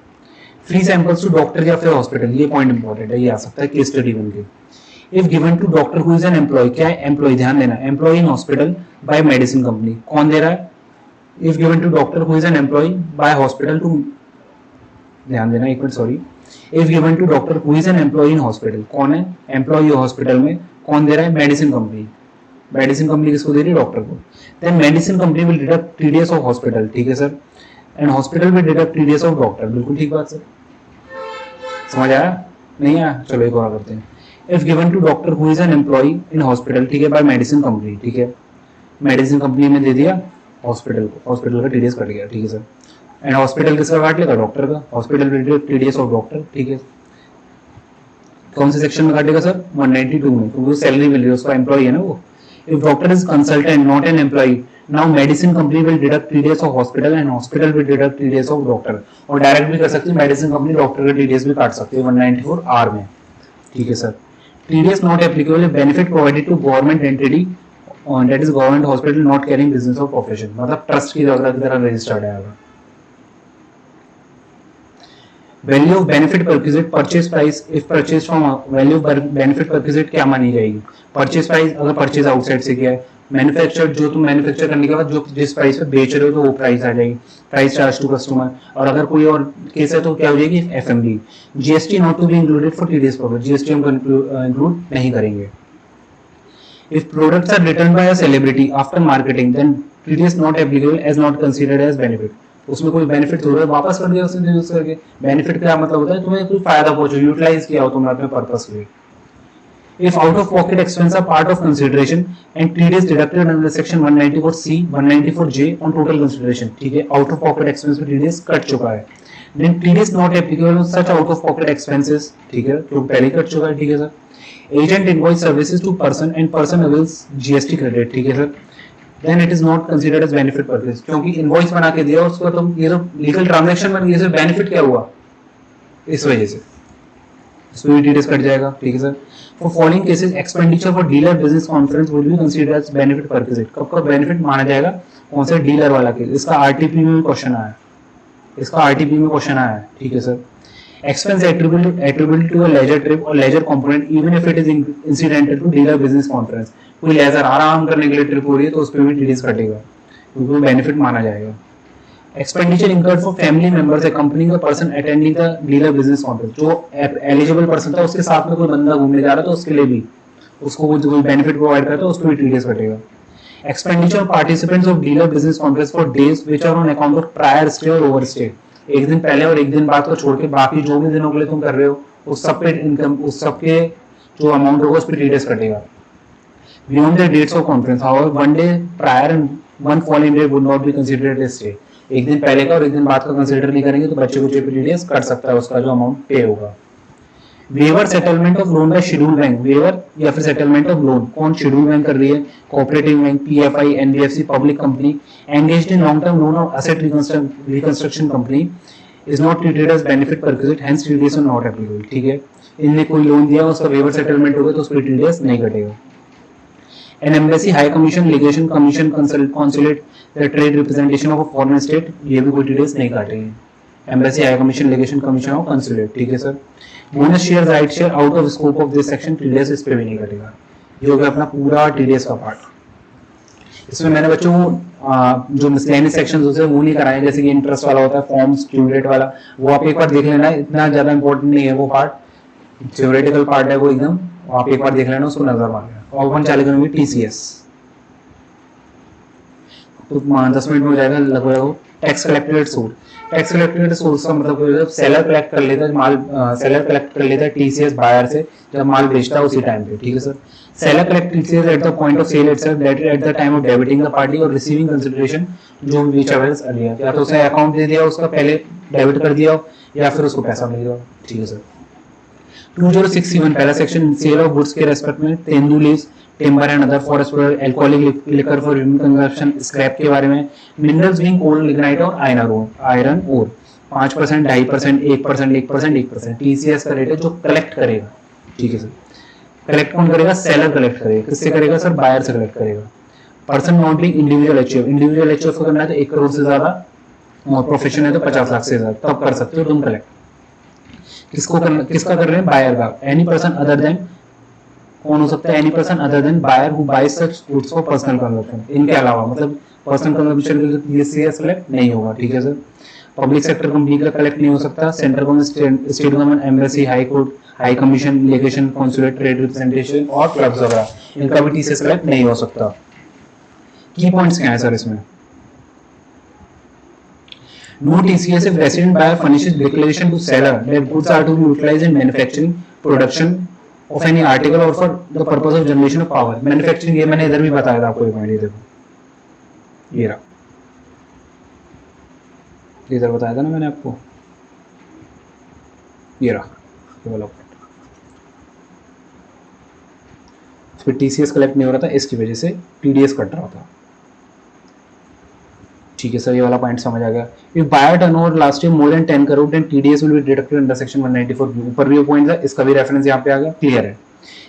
Free samples to doctor या फिर हॉस्पिटल, ये पॉइंट इंपॉर्टेंट है, ये आ सकता है केस स्टडी बन के। If given to doctor who is an employ, क्या है एम्प्लॉय, ध्यान देना, employ in hospital by medicine company, कौन दे रहा है? If given to doctor who is an employ by hospital too, ध्यान देना एक मिनट, sorry, if given to doctor who is an employ in hospital, कौन है एम्प्लॉय हॉस्पिटल में, कौन दे रहा है? Medicine company. मेडिसिन कंपनी किसको दे रही है? डॉक्टर को। Then medicine company will deduct TDS of hospital, ठीक है sir, and hospital will deduct TDS of doctor, बिल्कुल ठीक बात सर, समझ आया? नहीं आया? चलो एक और करते हैं। If given to doctor who is an employ in hospital, ठीक है, बाय मेडिसिन कंपनी, ठीक है, मेडिसिन कंपनी में दे दिया हॉस्पिटल को, हॉस्पिटल का टीडीएस कट गया, ठीक है सर, एंड हॉस्पिटल किसका काट लेगा? डॉक्टर का, हॉस्पिटल टीडीएस ऑफ डॉक्टर, ठीक है, कौन से सेक्शन में काटेगा सर? 192 में, क्योंकि सैलरी मिल रही है उसको, एम्प्लॉय है ना वो. If doctor is consultant not an employ, now medicine company will deduct TDS of hospital and hospital will deduct TDS of doctor. और डायरेक्ट भी कर सकती है मेडिसिन कंपनी, डॉक्टर का टीडीएस भी काट सकती है 194 आर में. ठीक है sir. TDS not applicable if benefit provided to government entity that is government hospital not carrying business of profession, मतलब ट्रस्ट की तरह रजिस्टर्ड है. Value of benefit perquisite purchase price if purchase from value benefit perquisite क्या मानी जाएगी? Purchase price अगर purchase outside से किया है, मैन्युफैक्चर जो तुम मैन्युफैक्चर करने के बाद जो जिस प्राइस पे बेच रहे हो तो वो प्राइस आ जाएगी, प्राइस चार्ज टू कस्टमर. और अगर कोई और केस है तो क्या हो जाएगी? FMB. GST not to be included for TDS profit, GST हम इंक्लूड नहीं करेंगे. If products are return by a celebrity after marketing then TDS not applicable as not considered as benefit. उसमें कोई बेनिफिट हो रहा है, वापस कर दिया उसने यूज करके. बेनिफिट क्या मतलब होता है? तुम्हें कोई फायदा पहुंचा, यूटिलाइज किया हो तुमने अपने पर्पस के लिए. If out of pocket expense are part of consideration and TDS deducted under section 194C 194J on total consideration, ठीक है, out of pocket expense में TDS कट चुका है, then TDS not applicable on such out of pocket expenses, ठीक है, जो पहले cut चुका है. ठीक है sir. Agent invoice services to person and person avails GST credit, ठीक है sir, then it is not considered as benefit purchase, क्योंकि इनवॉइस बना के दिया उसको, तुम ये तो लीगल ट्रांजैक्शन बन गई, बेनिफिट क्या हुआ इस वजह से, इसमें टीडीएस कट जाएगा. ठीक है sir. For following cases expenditure for dealer business conference would be considered as benefit purchase. कब का बेनिफिट माना जाएगा? कौन से डीलर वाला केस? इसका आरटीपी में क्वेश्चन आया, इसका आरटीपी में क्वेश्चन आया. ठीक है sir. Expense attributed to a leisure trip और leisure component even if it is incidental to dealer business conference. कोई लेजर आराम करने के लिए ट्रिप हो रही है तो उस पर भी टीडीएस कटेगा, क्योंकि बेनिफिट माना जाएगा. Expenditure incurred for family members accompanying the person attending the dealer business conference. जो एलिजिबल पर्सन था उसके साथ में कोई बंदा घूमने जा रहा था, उसके लिए भी उसको वो जो बेनिफिट प्रोवाइड करता है उसको भी टीडीएस कटेगा. Expenditure of participants of dealer business conference for days which are on account of prior stay और ओवर स्टे. एक दिन पहले और एक दिन बाद को छोड़ के बाकी जो भी दिनों के लिए तुम कर रहे हो उस सब पे इनकम, उस सब के जो अमाउंट होगा उस पर टीडीएस कटेगा. Beyond the dates of conference, however, one day prior and one following day would not be considered as stay. एक दिन पहले का और एक दिन बाद का कंसीडर नहीं करेंगे तो बच्चे को टीडीएस कट सकता है उसका जो अमाउंट पे होगा. Waiver settlement of loan by schedule bank. Waiver या फिर सेटलमेंट ऑफ लोन कौन शेड्यूल बैंक कर रही है? Cooperative bank, PFI, NBFC, public company engaged in long term loan और asset reconstruction company is not treated as benefit perquisite, hence TDS not applicable. ठीक है. इनने कोई लोन दिया उसका वेवर सेटलमेंट होगा तो उस पर टीडीएस नहीं कटेगा. An embassy, high commission, legation commission, consulate, the trade representation of a foreign state, ये भी कोई डिटेल्स नहीं काटेंगे. Embassy, high commission, legation commission और consulate. ठीक है sir. Bonus share, right share out of scope of this section, TDS इस पे भी नहीं कटेगा. ये हो गया अपना पूरा टीडीएस का पार्ट. इसमें मैंने बच्चों को जो मिसलेनियस सेक्शंस होते हैं वो नहीं कराए, जैसे कि इंटरेस्ट वाला होता है, फॉर्म्स, ड्यू डेट वाला, वो आप एक बार देख लेना, इतना ज्यादा इंपॉर्टेंट नहीं है वो पार्ट, थ्योरेटिकल पार्ट है वो एकदम, आप एक बार देख लेना, उसको नजर मार लेना. और अपन चालू करेंगे टीसीएस, तो 10 मिनट में हो जाएगा लगभग. Tax collected source. Tax collected source का मतलब सेलर कलेक्ट कर लेता है माल, सेलर कलेक्ट कर लेता है टीसीएस बायर से जब माल बेचता है उसी टाइम पे. ठीक है sir. Seller collect TCS at the point of sale itself, that at the time of debiting the party और रिसीविंग कंसीडरेशन, जो व्हिचएवर इज अर्लियर, या तो उसे अकाउंट दे दिया उसका पहले डेबिट कर दिया या फिर उसको पैसा मिल गया. ठीक है सर. 2061 पहला सेक्शन सेल ऑफ गुड्स के रेस्पेक्ट में tendu leaves, timber and other forest alcoholic liquor for human consumption, scrap के बारे में. मिनरल्स बीइंग कोल, लिग्नाइट और आयरन ओर 5%, 2.5%, 1%, 1%, 1%. टीसीएस का रेट है जो कलेक्ट करेगा. ठीक है सर. कलेक्ट कौन करेगा? सेलर कलेक्ट करेगा. किससे करेगा सर? बायर से कलेक्ट करेगा. Person not being individual HUF, individual HUF को करना है तो 1 करोड़ से ज्यादा, और प्रोफेशन है तो 50 लाख से ज्यादा, तब कर सकते हो तुम कलेक्ट. किसको करना, किसका कर रहे हैं? बायर का. एनी पर्सन अदर देन, कौन हो सकता है? Any person other than buyer who buy such goods for personal consumption. इनके अलावा मतलब पर्सनल कंजम्पशन के लिए टीसीएस कलेक्ट नहीं होगा. ठीक है सर. पब्लिक सेक्टर कंपनी का कलेक्ट नहीं हो सकता. Central government, state government, embassy, high court, high commission, legation, consulate, trade representation और क्लब्स वगैरह, इनका भी टीसीएस कलेक्ट नहीं हो सकता. की पॉइंट्स क्या है सर इसमें? No TCS if resident buyer furnishes declaration to seller that goods are to be utilized in manufacturing, production of any article or for the purpose of generation of power. Manufacturing ये मैंने इधर भी बताया था आपको, एक minute, ये देखो, ये रहा, इधर बताया था ना मैंने आपको, ये रहा, पर टीसीएस कलेक्ट नहीं हो रहा था, इसकी वजह से टीडीएस कट रहा था। ठीक है सर, ये वाला पॉइंट समझ आ गया। If buyer turnover last year more than 10 crore then TDS will be deducted under section 194 B. ऊपर भी वो पॉइंट है, इसका भी रेफरेंस यहाँ पे आ गया, क्लियर है।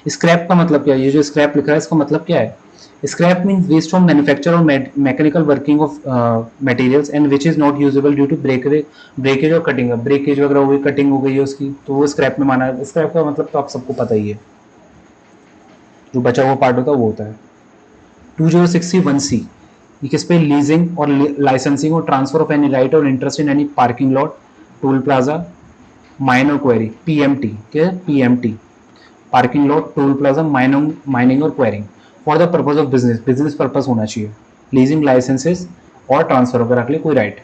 स्क्रैप का मतलब क्या है? ये जो स्क्रैप लिखा है इसका मतलब क्या है? Scrap means waste from manufacture और mechanical working of materials and which is not usable due to breakage और कटिंग। ब्रेकेज वगैरह हो गई, कटिंग हो गई है उसकी, तो वो स्क्रैप में माना है। स्क्रैप का मतलब तो आप सबको पता ही है, जो बचा हुआ पार्ट होता है वो होता है। 2061C, ये किस पे? लीजिंग और लाइसेंसिंग और ट्रांसफर ऑफ एनी राइट और interest in any parking lot, toll plaza, mine और क्वेरी, पीएमटी। क्या है? PMT, parking lot, toll plaza, mining और quarrying for the purpose of business. Business purpose होना चाहिए। लीजिंग, लाइसेंसेस और transfer वगैरह के लिए कोई राइट।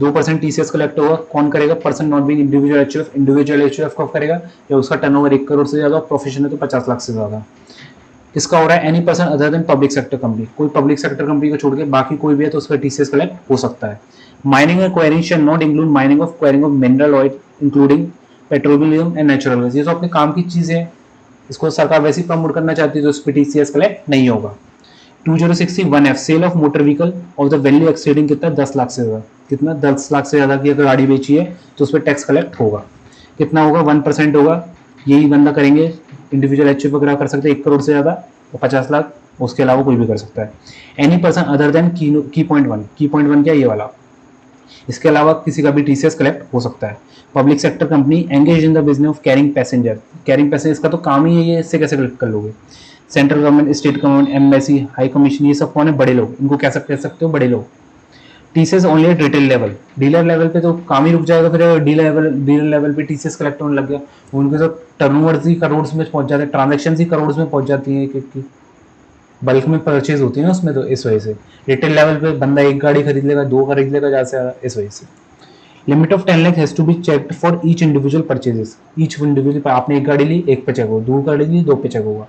2% टीसीएस कलेक्ट होगा, कौन करेगा? Person not being individual HUF. Individual HUF कब करेगा? जब उसका टर्नओवर 1 करोड़ से ज्यादा, प्रोफेशन है तो 50 लाख से ज्यादा। किसका हो रहा है? Any person other then public sector company. कोई पब्लिक सेक्टर कंपनी को छोड़ के बाकी कोई भी है तो उसका टीसीएस कलेक्ट हो सकता है। Mining and quarrying shall not include mining of quarrying of mineral oil including petroleum and natural gas. ये तो अपने काम की चीजें हैं, इसको सरकार वैसे ही प्रमोट करना चाहती है, तो उस पर टीसीएस कलेक्ट नहीं होगा। 2061F, sale of motor vehicle of the value exceeding कितना? 10 लाख से ज्यादा। कितना? 10 लाख से ज्यादा की अगर गाड़ी बेची है तो उस पर टैक्स कलेक्ट होगा। कितना होगा? 1% होगा। यही बंदा करेंगे, इंडिविजुअल एचयूएफ वगैरह कर सकते हैं 1 करोड़ से ज्यादा, तो 50 लाख, उसके अलावा कोई भी कर सकता है। एनी पर्सन अदर देन की पॉइंट वन। की पॉइंट वन क्या? ये वाला। इसके अलावा किसी का भी टीसीएस कलेक्ट हो सकता है। Public sector company engage in the business of carrying passenger. Carrying passenger इसका तो काम ही है ये, इससे कैसे कलेक्ट कर लोगे? Central government, state government, embassy, high commission, ये सब कौन है? बड़े लोग। इनको कैसे कह सकते हो? बड़े लोग। TCS only at retail level. Dealer level पे तो काम ही रुक जाएगा, फिर डीलर लेवल पे टीसीएस कलेक्ट होने लग गया, उनके तो टर्नओवर ही करोड़ में पहुंच जाते हैं, ट्रांजेक्शन ही करोड़ में पहुंच जाती है, एक एक की बल्क में परचेज होती है ना उसमें, तो इस वजह से रिटेल लेवल पे बंदा एक गाड़ी खरीद लेगा, 2 खरीद लेगा ज्यादा से ज्यादा, इस वजह से। Limit of 10 lakh has to be checked for each individual purchases. Each individual, आपने एक गाड़ी ली, एक पे चेक होगा, 2 गाड़ी ली, 2 पे चेक होगा,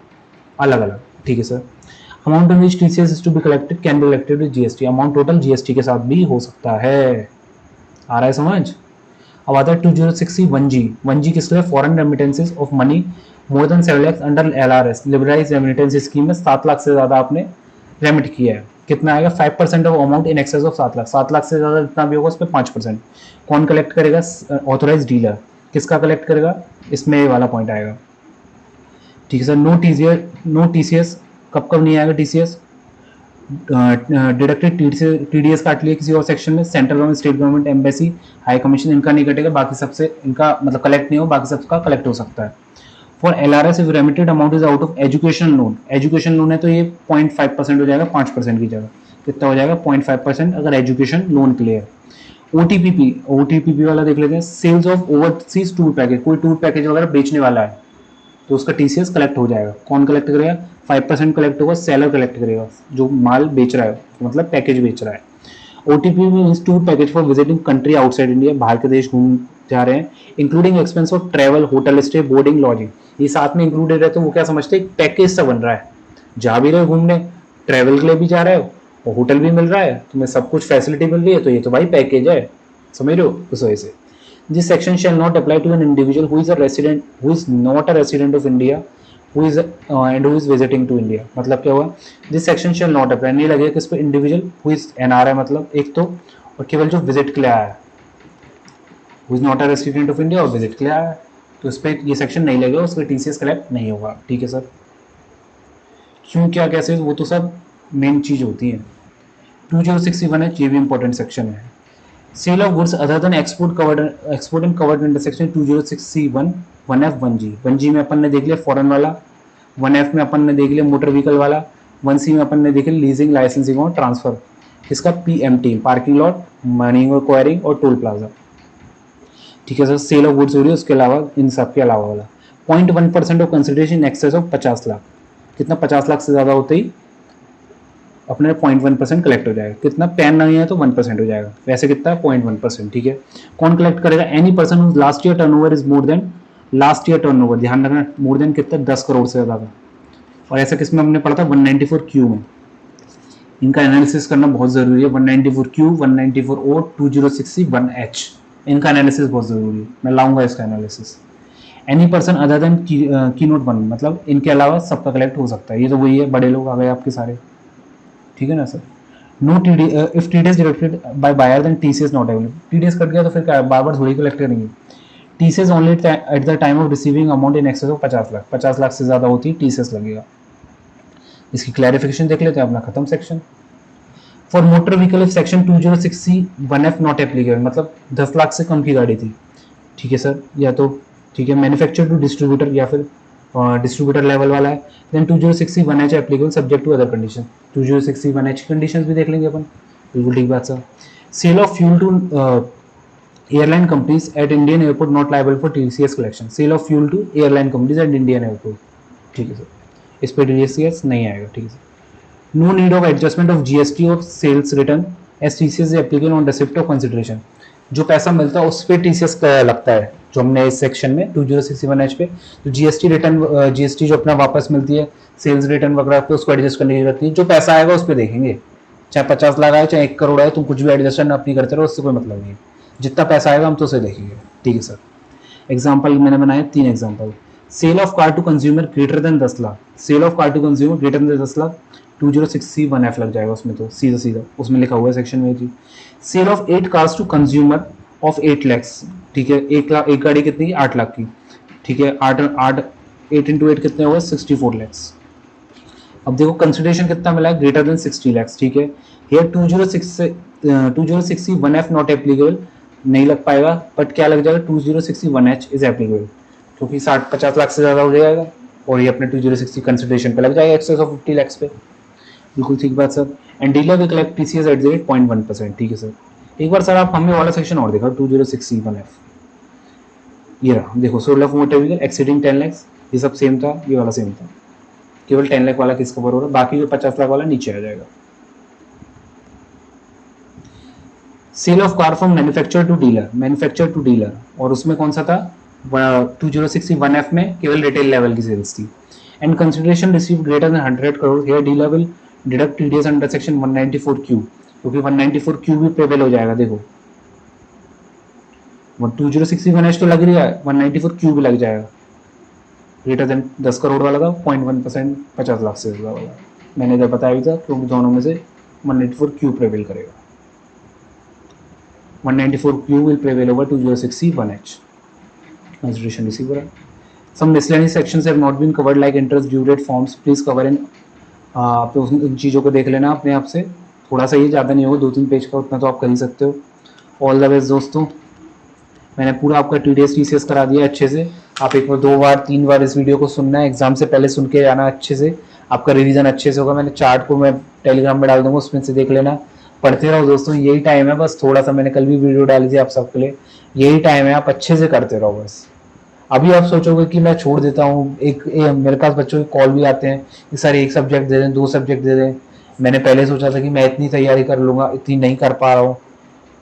अलग अलग। ठीक है sir. Amount on which TCS is to be collected can be collected with GST. Amount total GST के साथ भी हो सकता है। आ रहा है समझ? अब आता है 2061G। 1G किसके लिए? Foreign remittances of money more than 7 lakh under LRS, liberalise remittance scheme में 7 लाख से ज्यादा आपने रेमिट किया है। कितना आएगा? 5% of amount in excess of 7 lakh. 7 lakh से ज्यादा जितना भी होगा उस पर 5%। कौन कलेक्ट करेगा? Authorise dealer. किसका कलेक्ट करेगा? इसमें ये वाला पॉइंट आएगा। ठीक है सर। नो टीसीएस कब कब नहीं आएगा? टीसीएस डिडक्टेड टीडीएस काट लिया किसी और सेक्शन में, central government, state government, embassy, high commission, इनका नहीं कटेगा, बाकी सबसे इनका मतलब कलेक्ट नहीं हो, बाकी सबका कलेक्ट हो सकता है। For LRS if remitted amount is out of education loan. Education loan है तो ये 0.5% हो जाएगा, 5% की जगह कितना हो जाएगा? 0.5% अगर एजुकेशन लोन के लिए है। ओटीपीपी वाला देख लेते हैं। Sales of overseas tour package, कोई टूर पैकेज वगैरह बेचने वाला है तो उसका टीसीएस कलेक्ट हो जाएगा। कौन कलेक्ट करेगा? 5% कलेक्ट होगा, सेलर कलेक्ट करेगा, जो माल बेच रहा है, मतलब पैकेज बेच रहा है। OTP means tour package for visiting country outside India, बाहर के देश घूम जा रहे हैं, including expense of travel, hotel stay, boarding, lodging, ये साथ में इंक्लूडेड है। तो वो क्या समझते हैं? पैकेज सा बन रहा है, जा भी रहे हो घूमने, ट्रेवल के लिए भी जा रहे हो और होटल भी मिल रहा है, तुम्हें सब कुछ फैसिलिटी मिल रही है, तो ये तो भाई पैकेज है, समझ रहे हो? उस वजह से this section shall not apply to an individual who is a resident, who is not a resident of India, who is and who is visiting to India। मतलब क्या हुआ? this section shall not apply, नहीं लगेगा किस पे? individual who is NRI, मतलब एक तो, और केवल जो विजिट के लिए आया है, who is not a resident of India और विजिट के लिए आया है, तो इस पर ये सेक्शन नहीं लगेगा, उस पर टीसीएस कलेक्ट नहीं होगा। ठीक है सर। क्यों, क्या, कैसे, वो तो सब मेन चीज होती है। 2061 है, ये भी इंपॉर्टेंट सेक्शन है। Sale of goods other than export and covered under section 2061 1F 1G। 1G में अपन ने देख लिया फॉरेन वाला, 1F में अपन ने देख लिया मोटर व्हीकल वाला, 1C में अपन ने देख लिया लीजिंग, लाइसेंसिंग और ट्रांसफर। इसका पीएमटी, पार्किंग लॉट, मनी और क्वायरिंग और टोल प्लाजा। ठीक है सर। सेल ऑफ गुड्स हो रही है, उसके अलावा इन सब के अलावा वाला 0.1% of consideration excess of 50 lakh. कितना? 50 लाख से ज्यादा होते ही अपने 0.1% कलेक्ट हो जाएगा। कितना? पैन नहीं है तो 1% हो जाएगा, वैसे कितना है? 0.1%। ठीक है। कौन कलेक्ट करेगा? Any person whose last year turnover is more than, last year turnover ध्यान रखना, मोर देन कितना? 10 करोड़ से ज्यादा का। और ऐसा किसमें हमने पढ़ा था? 194Q में। इनका एनालिसिस करना बहुत जरूरी है। 194Q, 194O, 2061H, इनका एनालिसिस बहुत जरूरी है, मैं लाऊंगा इसका analysis. Any person other then की नोट 1, मतलब इनके अलावा सबका कलेक्ट हो सकता है। ये तो वही है, बड़े लोग आ गए आपके सारे, ठीक है ना sir. No T D, if T D S deducted by buyer then T C S not available. T D S कट गया तो फिर क्या बार बार थोड़ी कलेक्ट करेंगे। T C S only at the time of receiving amount in excess of 50 lakh, 50 lakh से ज़्यादा होती है टी सी एस लगेगा। इसकी क्लैरिफिकेशन देख लेते हैं अपना, खत्म section. For motor vehicle if section 206C(1)(f) not applicable, मतलब 10 लाख से कम की गाड़ी थी, ठीक है सर, या तो ठीक है मैन्युफैक्चर टू डिस्ट्रीब्यूटर या फिर डिस्ट्रीब्यूटर लेवल वाला है, then 206C(1)(h) applicable subject to other condition. 206C(1)(h) condition भी देख लेंगे अपन, बिल्कुल ठीक बात sir. Sale of fuel to airline companies at Indian airport not liable for TCS collection. Sale of fuel to airline companies at Indian airport, ठीक है sir, इस पर टीसीएस नहीं आएगा, ठीक है sir. No need of adjustment of GST or sales return as TCS is applicable on receipt of consideration। जो पैसा मिलता है उस पर TCS का लगता है, जो हमने इस सेक्शन में 206C(1)(h) पे, तो जीएसटी रिटर्न, जीएसटी जो अपना वापस मिलती है सेल्स रिटर्न वगैरह पे, उसको एडजस्ट करने की जरूरत नहीं है। जो पैसा आएगा उस पर देखेंगे, चाहे 50 लाख आए चाहे 1 करोड़ आए, तुम कुछ भी एडजस्टमेंट अपनी करते रहो, उससे कोई मतलब नहीं है। जितना पैसा आएगा हम तो उसे देखेंगे, ठीक है सर। एग्जाम्पल मैंने बनाए 3 example. Sale of car to consumer greater than 10 lakh, sale of car to consumer greater than 10 lakh 206C(1)(f) लग जाएगा उसमें, तो सीधा सीधा उसमें लिखा हुआ है सेक्शन में जी। Sale of 8 cars to consumer of 8 lakhs, ठीक है, 1 लाख, एक गाड़ी कितनी, 8 लाख की, ठीक है, 8 इंटू 8 कितने हुआ, 64 लैक्स। अब देखो कंसिडरेशन कितना मिला है, ग्रेटर देन 60 लैक्स, ठीक है। हियर 206C(1)(f) नॉट एप्लीकेबल नहीं लग पाएगा, बट क्या लग जाएगा, 206C(1)(h) इज एप्लीकेबल, क्योंकि 50 लाख से ज्यादा हो जाएगा, और ये अपने 206C कंसिडरेशन पे लग जाएगा एक्सेस ऑफ 50 लैक्स पे, बिल्कुल ठीक बात sir. And dealer will collect TCS at the rate 0.1%, ठीक है सर। एक बार सर आप हमें वाला सेक्शन और देखा 206C(1)(f), ये रहा देखो, sold off motor vehicle exceeding 10 lakhs, ये सब सेम था, ये वाला सेम था, केवल 10 लाख वाला किस कवर हो रहा है, बाकी जो 50 लाख वाला नीचे आ जाएगा। Sale of car from manufacture to dealer, manufacture to dealer, और उसमें कौन सा था, 206C(1)(f) में केवल रिटेल लेवल की सेल्स थी। And consideration receive greater than 100 crore, here dealer will deduct TDS under section 194Q, क्योंकि 194Q भी पेबल हो जाएगा। देखो 206C(1)(h) तो लग रही है, 194Q भी लग जाएगा। ग्रेटर देन 10 करोड़ वाला था, 0.1%, 50 लाख से ज्यादा वाला, मैंने जब बताया भी था, क्योंकि दोनों में से 194Q प्रेवेल करेगा। 194Q will prevail over 206C(1)(h). Consideration receiver. Some miscellaneous sections have not been covered like interest due date forms. Please cover in. आप तो उन चीज़ों को देख लेना अपने आप से, थोड़ा सा ही, ज़्यादा नहीं होगा, 2-3 पेज का, उतना तो आप कर ही सकते हो। ऑल द बेस्ट दोस्तों, मैंने पूरा आपका TDS TCS करा दिया अच्छे से। आप एक बार, 2 बार, 3 बार इस वीडियो को सुनना है, एग्जाम से पहले सुन के जाना अच्छे से, आपका रिवीजन अच्छे से होगा। मैंने चार्ट को मैं टेलीग्राम में डाल दूंगा, उसमें से देख लेना, पढ़ते रहो दोस्तों, यही टाइम है बस। थोड़ा सा मैंने कल भी वीडियो डाली थी आप सबके लिए, यही टाइम है, आप अच्छे से करते रहो बस। अभी आप सोचोगे कि मैं छोड़ देता हूँ, मेरे पास बच्चों के कॉल भी आते हैं कि सर 1 सब्जेक्ट दे दें, 2 सब्जेक्ट दे दें। मैंने पहले सोचा था कि मैं इतनी तैयारी कर लूंगा, इतनी नहीं कर पा रहा हूँ।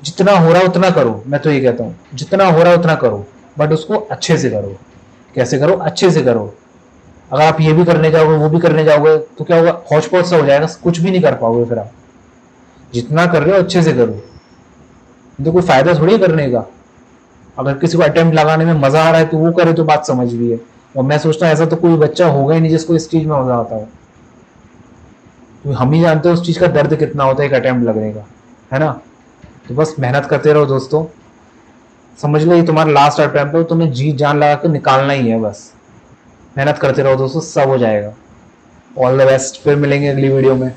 जितना हो रहा है उतना करो, मैं तो ये कहता हूँ, जितना हो रहा है उतना करो, बट उसको अच्छे से करो। कैसे करो, अच्छे से करो। अगर आप ये भी करने जाओगे, वो भी करने जाओगे, तो क्या होगा, हौच पौच सा हो जाएगा, कुछ भी नहीं कर पाओगे फिर आप। जितना कर रहे हो अच्छे से करो, तो कोई फायदा थोड़ी करने का। अगर किसी को अटेम्प्ट लगाने में मजा आ रहा है तो वो करे, तो बात समझ भी है। और मैं सोचता हूँ ऐसा तो कोई बच्चा होगा ही नहीं जिसको इस चीज में मजा आता है। तो हम ही जानते हैं उस चीज का दर्द कितना होता है एक अटेम्प्ट लगने का, है ना। तो बस मेहनत करते रहो दोस्तों, समझ लो ये तुम्हारा लास्ट अटेम्प्ट है, तुम्हें जी जान लगा के निकालना ही है बस। मेहनत करते रहो दोस्तों, सब हो जाएगा। ऑल द बेस्ट, फिर मिलेंगे अगली वीडियो में।